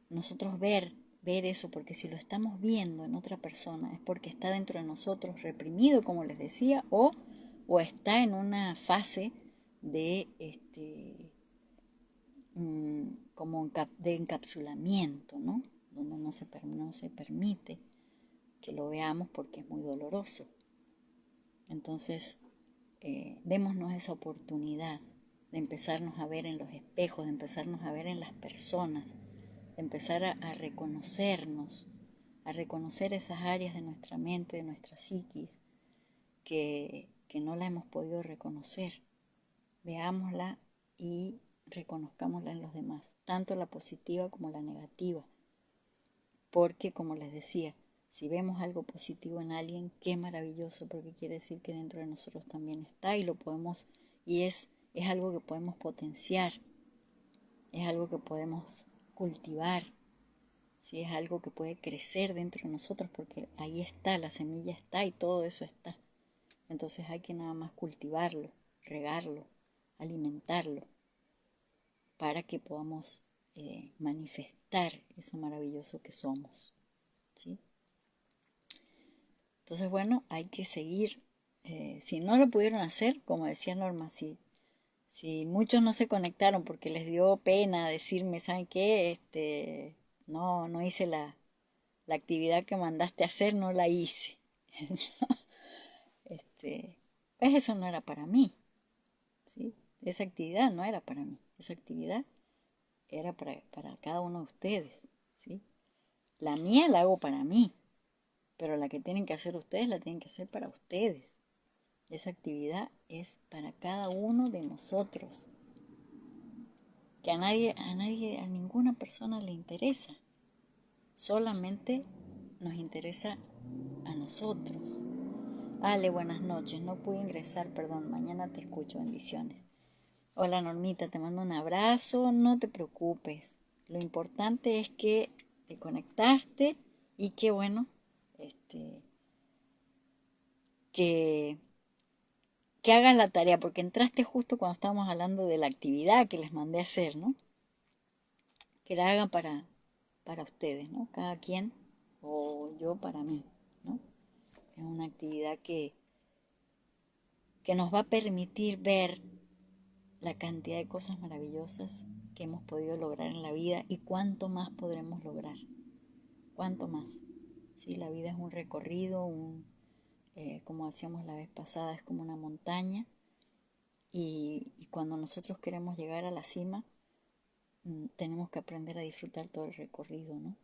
nosotros ver eso, porque si lo estamos viendo en otra persona es porque está dentro de nosotros reprimido, como les decía, o está en una fase de como de encapsulamiento, ¿no? Donde no se permite que lo veamos porque es muy doloroso. Entonces, démonos esa oportunidad de empezarnos a ver en los espejos, de empezarnos a ver en las personas, de empezar a reconocernos, a reconocer esas áreas de nuestra mente, de nuestra psiquis, que no la hemos podido reconocer. Veámosla y reconozcámosla en los demás, tanto la positiva como la negativa. Porque, como les decía, si vemos algo positivo en alguien, qué maravilloso, porque quiere decir que dentro de nosotros también está y lo podemos, y es algo que podemos potenciar es algo que podemos cultivar, ¿sí? Es algo que puede crecer dentro de nosotros porque ahí está, la semilla está y todo eso está. Entonces hay que nada más cultivarlo, regarlo, alimentarlo, para que podamos manifestar eso maravilloso que somos, ¿sí? Entonces, bueno, hay que seguir. Si no lo pudieron hacer, como decía Norma, si muchos no se conectaron porque les dio pena decirme, ¿saben qué? No hice la actividad que mandaste a hacer, no la hice. Pues eso no era para mí, ¿sí? Esa actividad no era para mí. Esa actividad era para cada uno de ustedes, ¿sí? La mía la hago para mí, pero la que tienen que hacer ustedes la tienen que hacer para ustedes. Esa actividad es para cada uno de nosotros. Que a ninguna persona le interesa. Solamente nos interesa a nosotros. Ale, buenas noches. No pude ingresar, perdón. Mañana te escucho. Bendiciones. Hola Normita, te mando un abrazo. No te preocupes. Lo importante es que te conectaste y que bueno, que hagas la tarea, porque entraste justo cuando estábamos hablando de la actividad que les mandé a hacer, ¿no? Que la hagan para ustedes, ¿no? Cada quien o yo para mí, ¿no? Es una actividad que nos va a permitir ver la cantidad de cosas maravillosas que hemos podido lograr en la vida y cuánto más podremos lograr. ¿Cuánto más? Sí, la vida es un recorrido, como decíamos la vez pasada, es como una montaña y cuando nosotros queremos llegar a la cima, tenemos que aprender a disfrutar todo el recorrido, ¿no?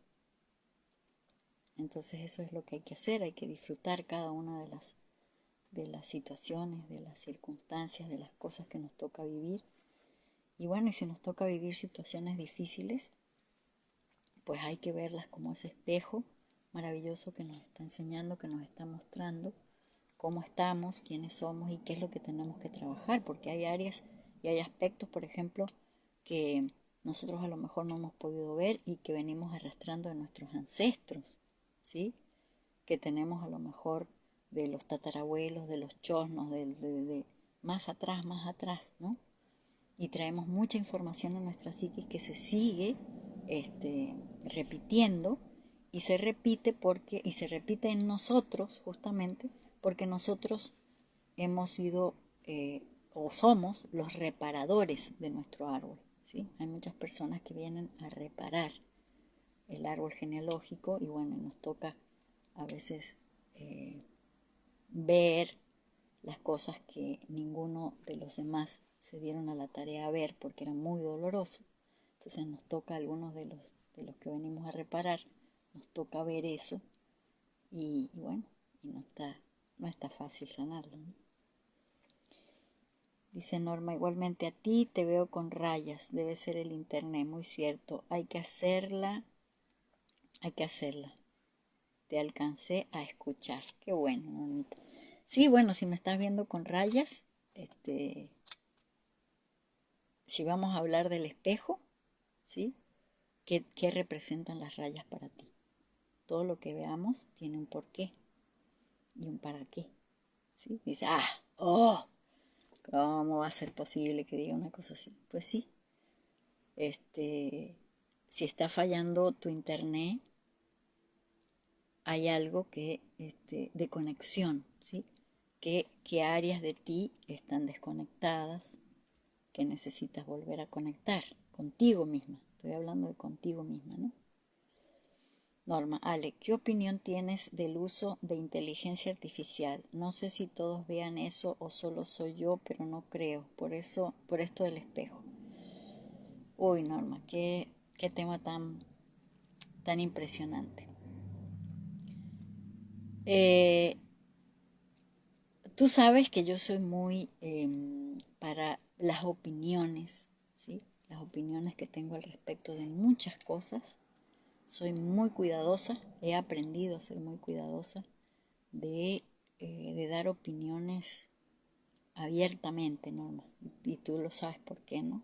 Entonces eso es lo que hay que hacer, hay que disfrutar cada una de las situaciones, de las circunstancias, de las cosas que nos toca vivir. Y bueno, y si nos toca vivir situaciones difíciles, pues hay que verlas como ese espejo maravilloso que nos está enseñando, que nos está mostrando cómo estamos, quiénes somos y qué es lo que tenemos que trabajar, porque hay áreas y hay aspectos, por ejemplo, que nosotros a lo mejor no hemos podido ver y que venimos arrastrando de nuestros ancestros, ¿sí? Que tenemos a lo mejor de los tatarabuelos, de los chosnos, de más atrás, ¿no? Y traemos mucha información en nuestra psique que se sigue repitiendo y se repite en nosotros justamente porque nosotros hemos sido o somos los reparadores de nuestro árbol, ¿sí? Hay muchas personas que vienen a reparar el árbol genealógico y bueno, nos toca a veces ver las cosas que ninguno de los demás se dieron a la tarea a ver porque era muy doloroso. Entonces nos toca a algunos de los que venimos a reparar, nos toca ver eso y bueno, y no está fácil sanarlo, ¿no? Dice Norma, igualmente a ti te veo con rayas, debe ser el internet, muy cierto, hay que hacerla. Te alcancé a escuchar, qué bueno, Normita. Sí, bueno, si me estás viendo con rayas, si vamos a hablar del espejo, ¿sí? ¿Qué representan las rayas para ti? Todo lo que veamos tiene un porqué y un para qué, ¿sí? Dice, ¿cómo va a ser posible que diga una cosa así? Pues sí, si está fallando tu internet, hay algo que, de conexión, ¿sí? ¿Qué áreas de ti están desconectadas que necesitas volver a conectar contigo misma? Estoy hablando de contigo misma, ¿no? Norma, Ale, ¿qué opinión tienes del uso de inteligencia artificial? No sé si todos vean eso o solo soy yo, pero no creo. Por esto del espejo. Uy, Norma, qué tema tan impresionante. Tú sabes que yo soy muy para las opiniones, ¿sí? Las opiniones que tengo al respecto de muchas cosas. Soy muy cuidadosa, he aprendido a ser muy cuidadosa de dar opiniones abiertamente, Norma. Y tú lo sabes por qué, ¿no?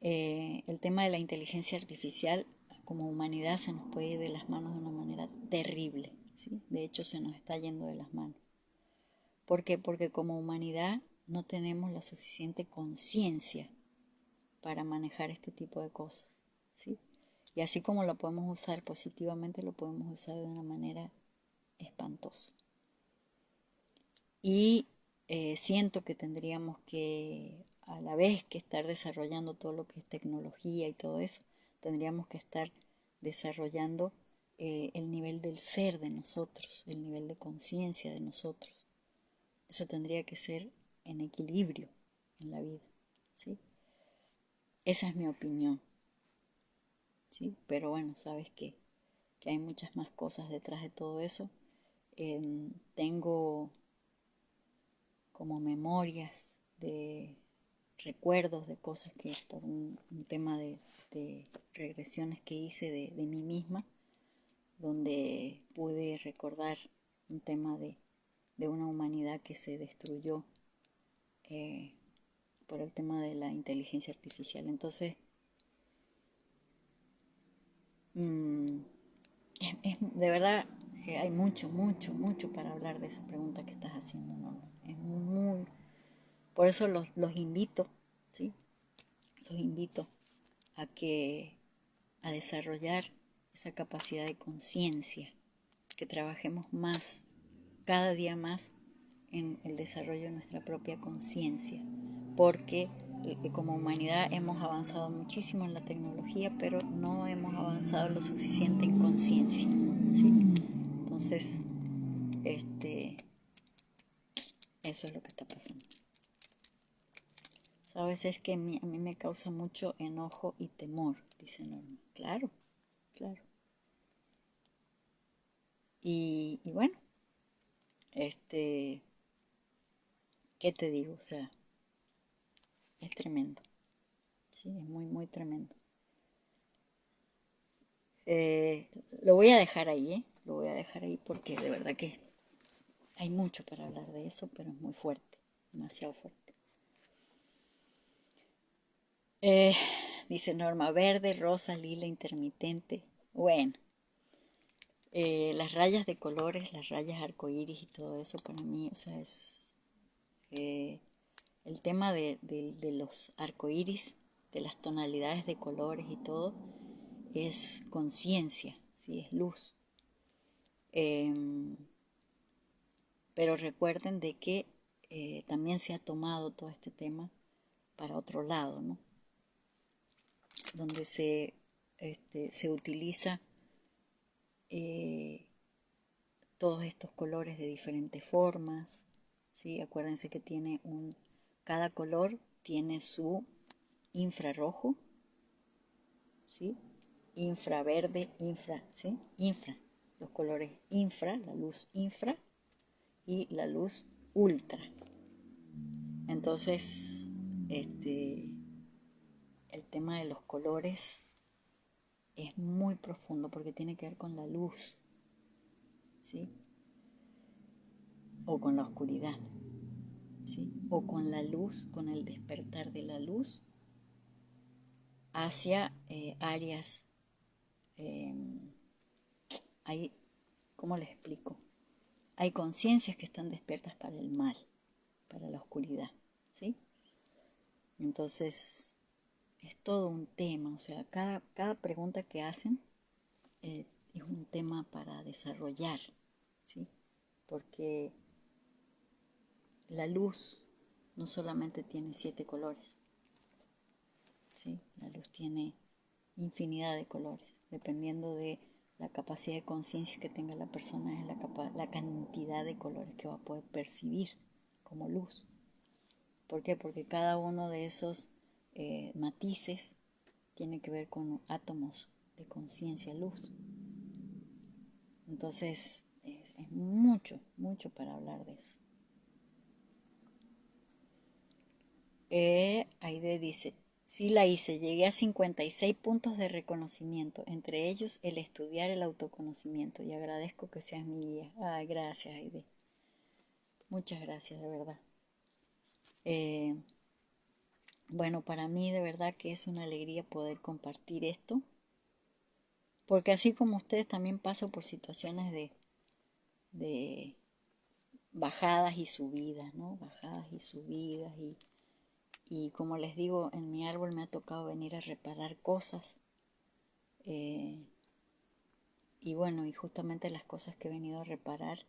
El tema de la inteligencia artificial como humanidad se nos puede ir de las manos de una manera terrible, ¿sí? De hecho, se nos está yendo de las manos. ¿Por qué? Porque como humanidad no tenemos la suficiente conciencia para manejar este tipo de cosas, ¿sí? Y así como lo podemos usar positivamente, lo podemos usar de una manera espantosa. Y siento que tendríamos que, a la vez que estar desarrollando todo lo que es tecnología y todo eso, tendríamos que estar desarrollando el nivel del ser de nosotros, el nivel de conciencia de nosotros. Eso tendría que ser en equilibrio en la vida, ¿sí? Esa es mi opinión, ¿sí? Pero bueno, sabes que hay muchas más cosas detrás de todo eso. Tengo como memorias de recuerdos de cosas que por un tema de regresiones que hice de mí misma, donde pude recordar un tema de una humanidad que se destruyó por el tema de la inteligencia artificial. Entonces, de verdad, hay mucho, mucho, mucho para hablar de esa pregunta que estás haciendo, Norma. Es muy... Por eso los invito, ¿sí? Los invito a desarrollar esa capacidad de conciencia, que trabajemos más, cada día más, en el desarrollo de nuestra propia conciencia, porque como humanidad hemos avanzado muchísimo en la tecnología, pero no hemos avanzado lo suficiente en conciencia, ¿sí? Entonces, eso es lo que está pasando. Sabes, es que a mí me causa mucho enojo y temor, dice Norma. Claro, claro. Y bueno, ¿qué te digo? O sea, es tremendo. Sí, es muy, muy tremendo. Lo voy a dejar ahí, ¿eh? Lo voy a dejar ahí porque de verdad que hay mucho para hablar de eso, pero es muy fuerte, demasiado fuerte. Dice Norma, verde, rosa, lila, intermitente. Bueno, las rayas de colores, las rayas arcoíris y todo eso para mí, o sea, es el tema de los arcoíris, de las tonalidades de colores y todo, es conciencia, ¿sí? Es luz. Pero recuerden de que también se ha tomado todo este tema para otro lado, ¿no? Donde se utiliza todos estos colores de diferentes formas, ¿sí? Acuérdense que cada color tiene su infrarrojo, ¿sí? Infraverde, ¿sí? Los colores infra, la luz infra y la luz ultra. Entonces, el tema de los colores es muy profundo porque tiene que ver con la luz, ¿sí? O con la oscuridad, ¿sí? O con la luz, con el despertar de la luz hacia áreas, hay, ¿cómo les explico? Hay conciencias que están despiertas para el mal, para la oscuridad, ¿sí? Entonces, es todo un tema, o sea, cada pregunta que hacen es un tema para desarrollar, ¿sí? Porque la luz no solamente tiene 7 colores, ¿sí? La luz tiene infinidad de colores, dependiendo de la capacidad de conciencia que tenga la persona, es la cantidad de colores que va a poder percibir como luz. ¿Por qué? Porque cada uno de esos matices tiene que ver con átomos de conciencia luz. Entonces, es mucho, mucho para hablar de eso. Aide dice, sí la hice, llegué a 56 puntos de reconocimiento, entre ellos el estudiar el autoconocimiento, y agradezco que seas mi guía. Ay, gracias, Aide. Muchas gracias, de verdad. bueno, para mí de verdad que es una alegría poder compartir esto, porque así como ustedes también paso por situaciones de bajadas y subidas, ¿no? Bajadas y subidas y como les digo, en mi árbol me ha tocado venir a reparar cosas eh, y bueno, y justamente las cosas que he venido a reparar,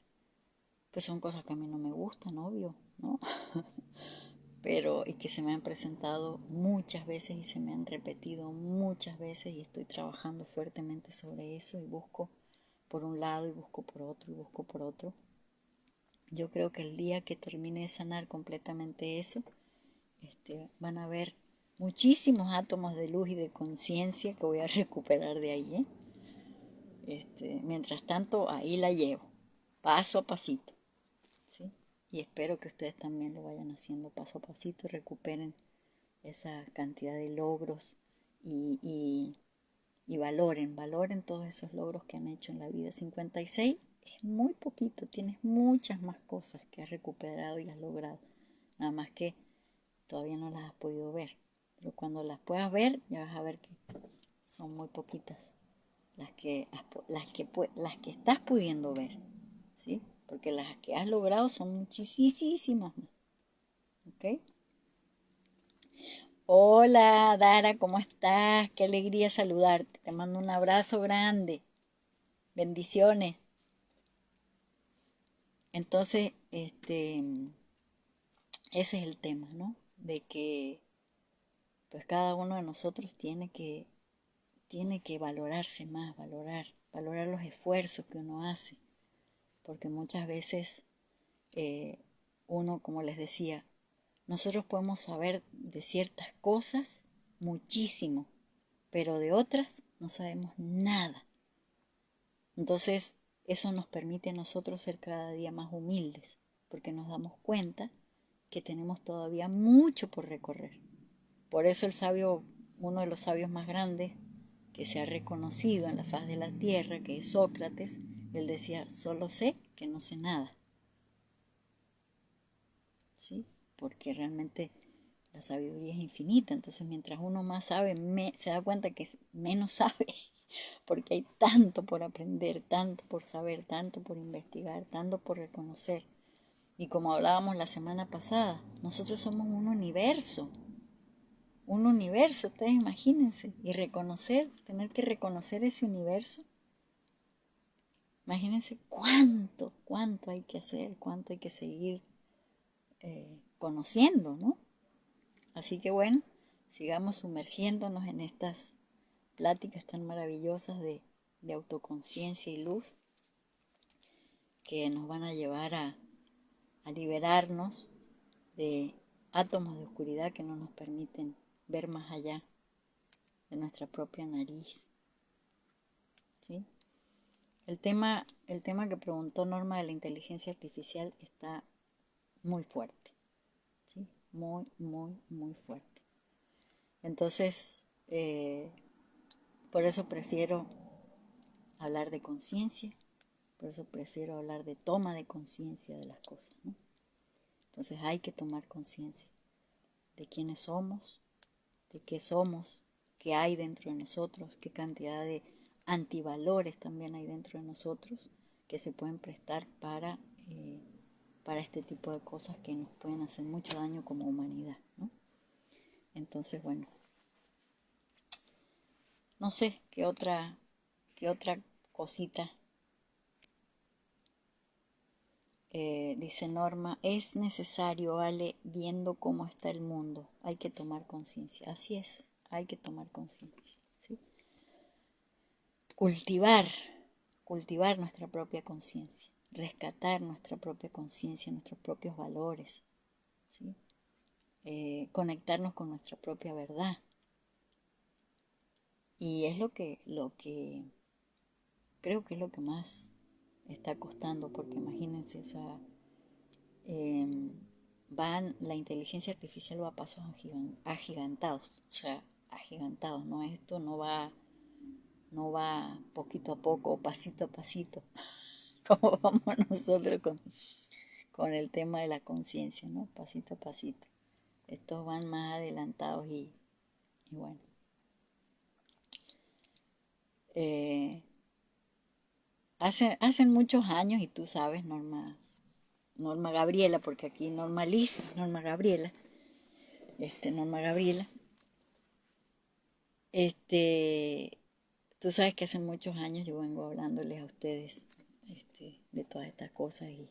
pues son cosas que a mí no me gustan, obvio, ¿no? Pero y que se me han presentado muchas veces y se me han repetido muchas veces y estoy trabajando fuertemente sobre eso y busco por un lado y busco por otro y busco por otro. Yo creo que el día que termine de sanar completamente eso, van a haber muchísimos átomos de luz y de conciencia que voy a recuperar de ahí, ¿eh? Mientras tanto, ahí la llevo, paso a pasito, ¿sí? Y espero que ustedes también lo vayan haciendo paso a pasito y recuperen esa cantidad de logros y valoren todos esos logros que han hecho en la vida. 56 es muy poquito, tienes muchas más cosas que has recuperado y has logrado, nada más que todavía no las has podido ver, pero cuando las puedas ver ya vas a ver que son muy poquitas las que estás pudiendo ver, ¿sí? Porque las que has logrado son muchísimas más, ¿ok? Hola, Dara, ¿cómo estás? Qué alegría saludarte. Te mando un abrazo grande. Bendiciones. Entonces, ese es el tema, ¿no? De que pues cada uno de nosotros tiene que valorarse más, valorar los esfuerzos que uno hace, porque muchas veces uno, como les decía, nosotros podemos saber de ciertas cosas muchísimo, pero de otras no sabemos nada. Entonces, eso nos permite a nosotros ser cada día más humildes, porque nos damos cuenta que tenemos todavía mucho por recorrer. Por eso el sabio, uno de los sabios más grandes que se ha reconocido en la faz de la tierra, que es Sócrates, él decía, solo sé que no sé nada. ¿Sí? Porque realmente la sabiduría es infinita, entonces mientras uno más sabe, se da cuenta que menos sabe, porque hay tanto por aprender, tanto por saber, tanto por investigar, tanto por reconocer. Y como hablábamos la semana pasada, nosotros somos un universo, ustedes imagínense, y tener que reconocer ese universo, imagínense cuánto hay que hacer, cuánto hay que seguir conociendo, ¿no? Así que bueno, sigamos sumergiéndonos en estas pláticas tan maravillosas de autoconciencia y luz que nos van a llevar a liberarnos de átomos de oscuridad que no nos permiten ver más allá de nuestra propia nariz, ¿sí? El tema que preguntó Norma de la inteligencia artificial está muy fuerte, ¿sí? Muy fuerte. Entonces, por eso prefiero hablar de conciencia, por eso prefiero hablar de toma de conciencia de las cosas, ¿no? Entonces hay que tomar conciencia de quiénes somos, de qué hay dentro de nosotros, qué cantidad de antivalores también hay dentro de nosotros que se pueden prestar para este tipo de cosas que nos pueden hacer mucho daño como humanidad, ¿no? Entonces, bueno, no sé qué otra cosita. Dice Norma, es necesario, Ale, viendo cómo está el mundo, hay que tomar conciencia. Así es, hay que tomar conciencia, ¿sí? Cultivar nuestra propia conciencia, rescatar nuestra propia conciencia, nuestros propios valores, ¿sí? Conectarnos con nuestra propia verdad. Y es lo que creo que es lo que más está costando, porque imagínense, o sea, la inteligencia artificial va a pasos agigantados, o sea, agigantados, ¿no? Esto no va poquito a poco, pasito a pasito, como vamos nosotros con el tema de la conciencia, ¿no? Pasito a pasito. estos van más adelantados y bueno. Hacen muchos años, y tú sabes, Norma Gabriela, porque aquí Norma Liz, Norma Gabriela, tú sabes que hace muchos años yo vengo hablándoles a ustedes de todas estas cosas y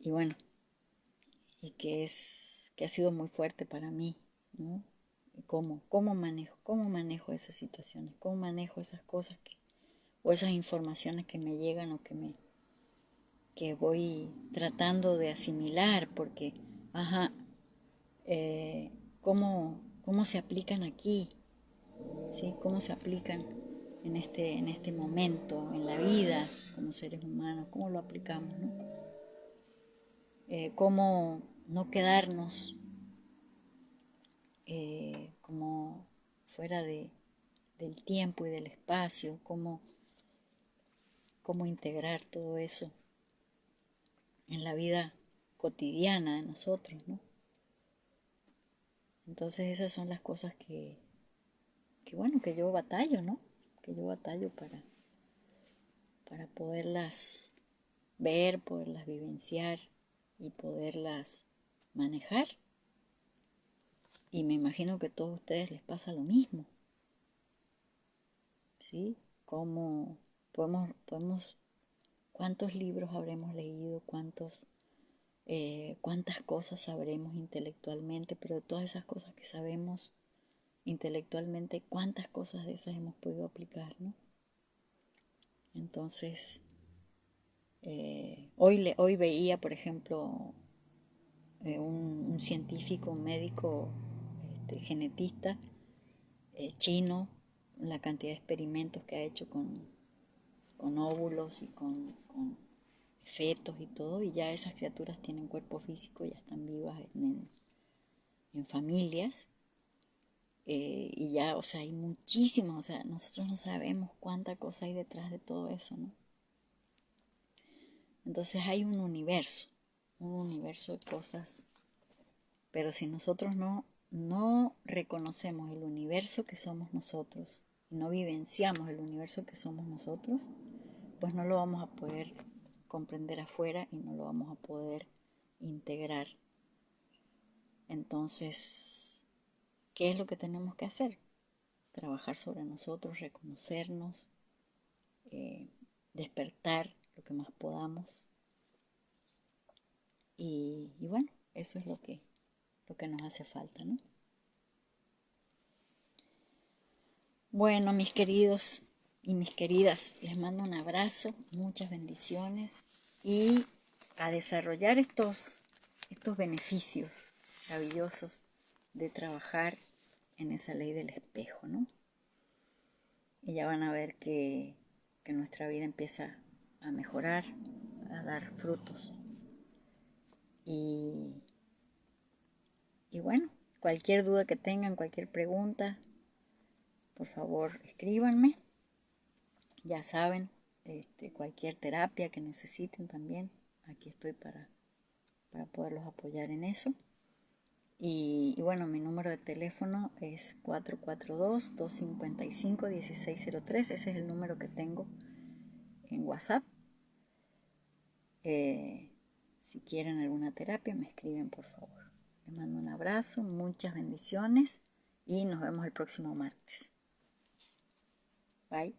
bueno, y que ha sido muy fuerte para mí, ¿no? ¿Cómo manejo esas situaciones? ¿Cómo manejo esas cosas o esas informaciones que me llegan o que voy tratando de asimilar? Porque, ¿cómo se aplican aquí? ¿Sí? ¿Cómo se aplican en este momento, en la vida, como seres humanos? ¿Cómo lo aplicamos, no? ¿Cómo no quedarnos como fuera del tiempo y del espacio? ¿Cómo integrar todo eso en la vida cotidiana de nosotros, ¿no? Entonces esas son las cosas que yo batallo, ¿no? Que yo batallo para poderlas ver, poderlas vivenciar y poderlas manejar. Y me imagino que a todos ustedes les pasa lo mismo, ¿sí? ¿Cómo podemos cuántos libros habremos leído, cuántas cosas sabremos intelectualmente, pero de todas esas cosas que sabemos intelectualmente, cuántas cosas de esas hemos podido aplicar, ¿no? Entonces, hoy veía, por ejemplo, un científico, un médico, genetista chino, la cantidad de experimentos que ha hecho con óvulos y con fetos y todo, y ya esas criaturas tienen cuerpo físico, ya están vivas en familias, y ya, o sea, hay muchísimos, o sea, nosotros no sabemos cuánta cosa hay detrás de todo eso, ¿no? Entonces hay un universo de cosas, pero si nosotros no reconocemos el universo que somos nosotros, y no vivenciamos el universo que somos nosotros, pues no lo vamos a poder comprender afuera y no lo vamos a poder integrar. Entonces, ¿qué es lo que tenemos que hacer? Trabajar sobre nosotros, reconocernos, despertar lo que más podamos. Y bueno, eso es lo que nos hace falta, ¿no? Bueno, mis queridos y mis queridas, les mando un abrazo, muchas bendiciones y a desarrollar estos beneficios maravillosos de trabajar en esa ley del espejo, ¿no? Y ya van a ver que nuestra vida empieza a mejorar, a dar frutos. Y bueno, cualquier duda que tengan, cualquier pregunta, por favor escríbanme. Ya saben, cualquier terapia que necesiten también, aquí estoy para poderlos apoyar en eso. Y bueno, mi número de teléfono es 442-255-1603. Ese es el número que tengo en WhatsApp. Si quieren alguna terapia, me escriben, por favor. Les mando un abrazo, muchas bendiciones y nos vemos el próximo martes. Bye.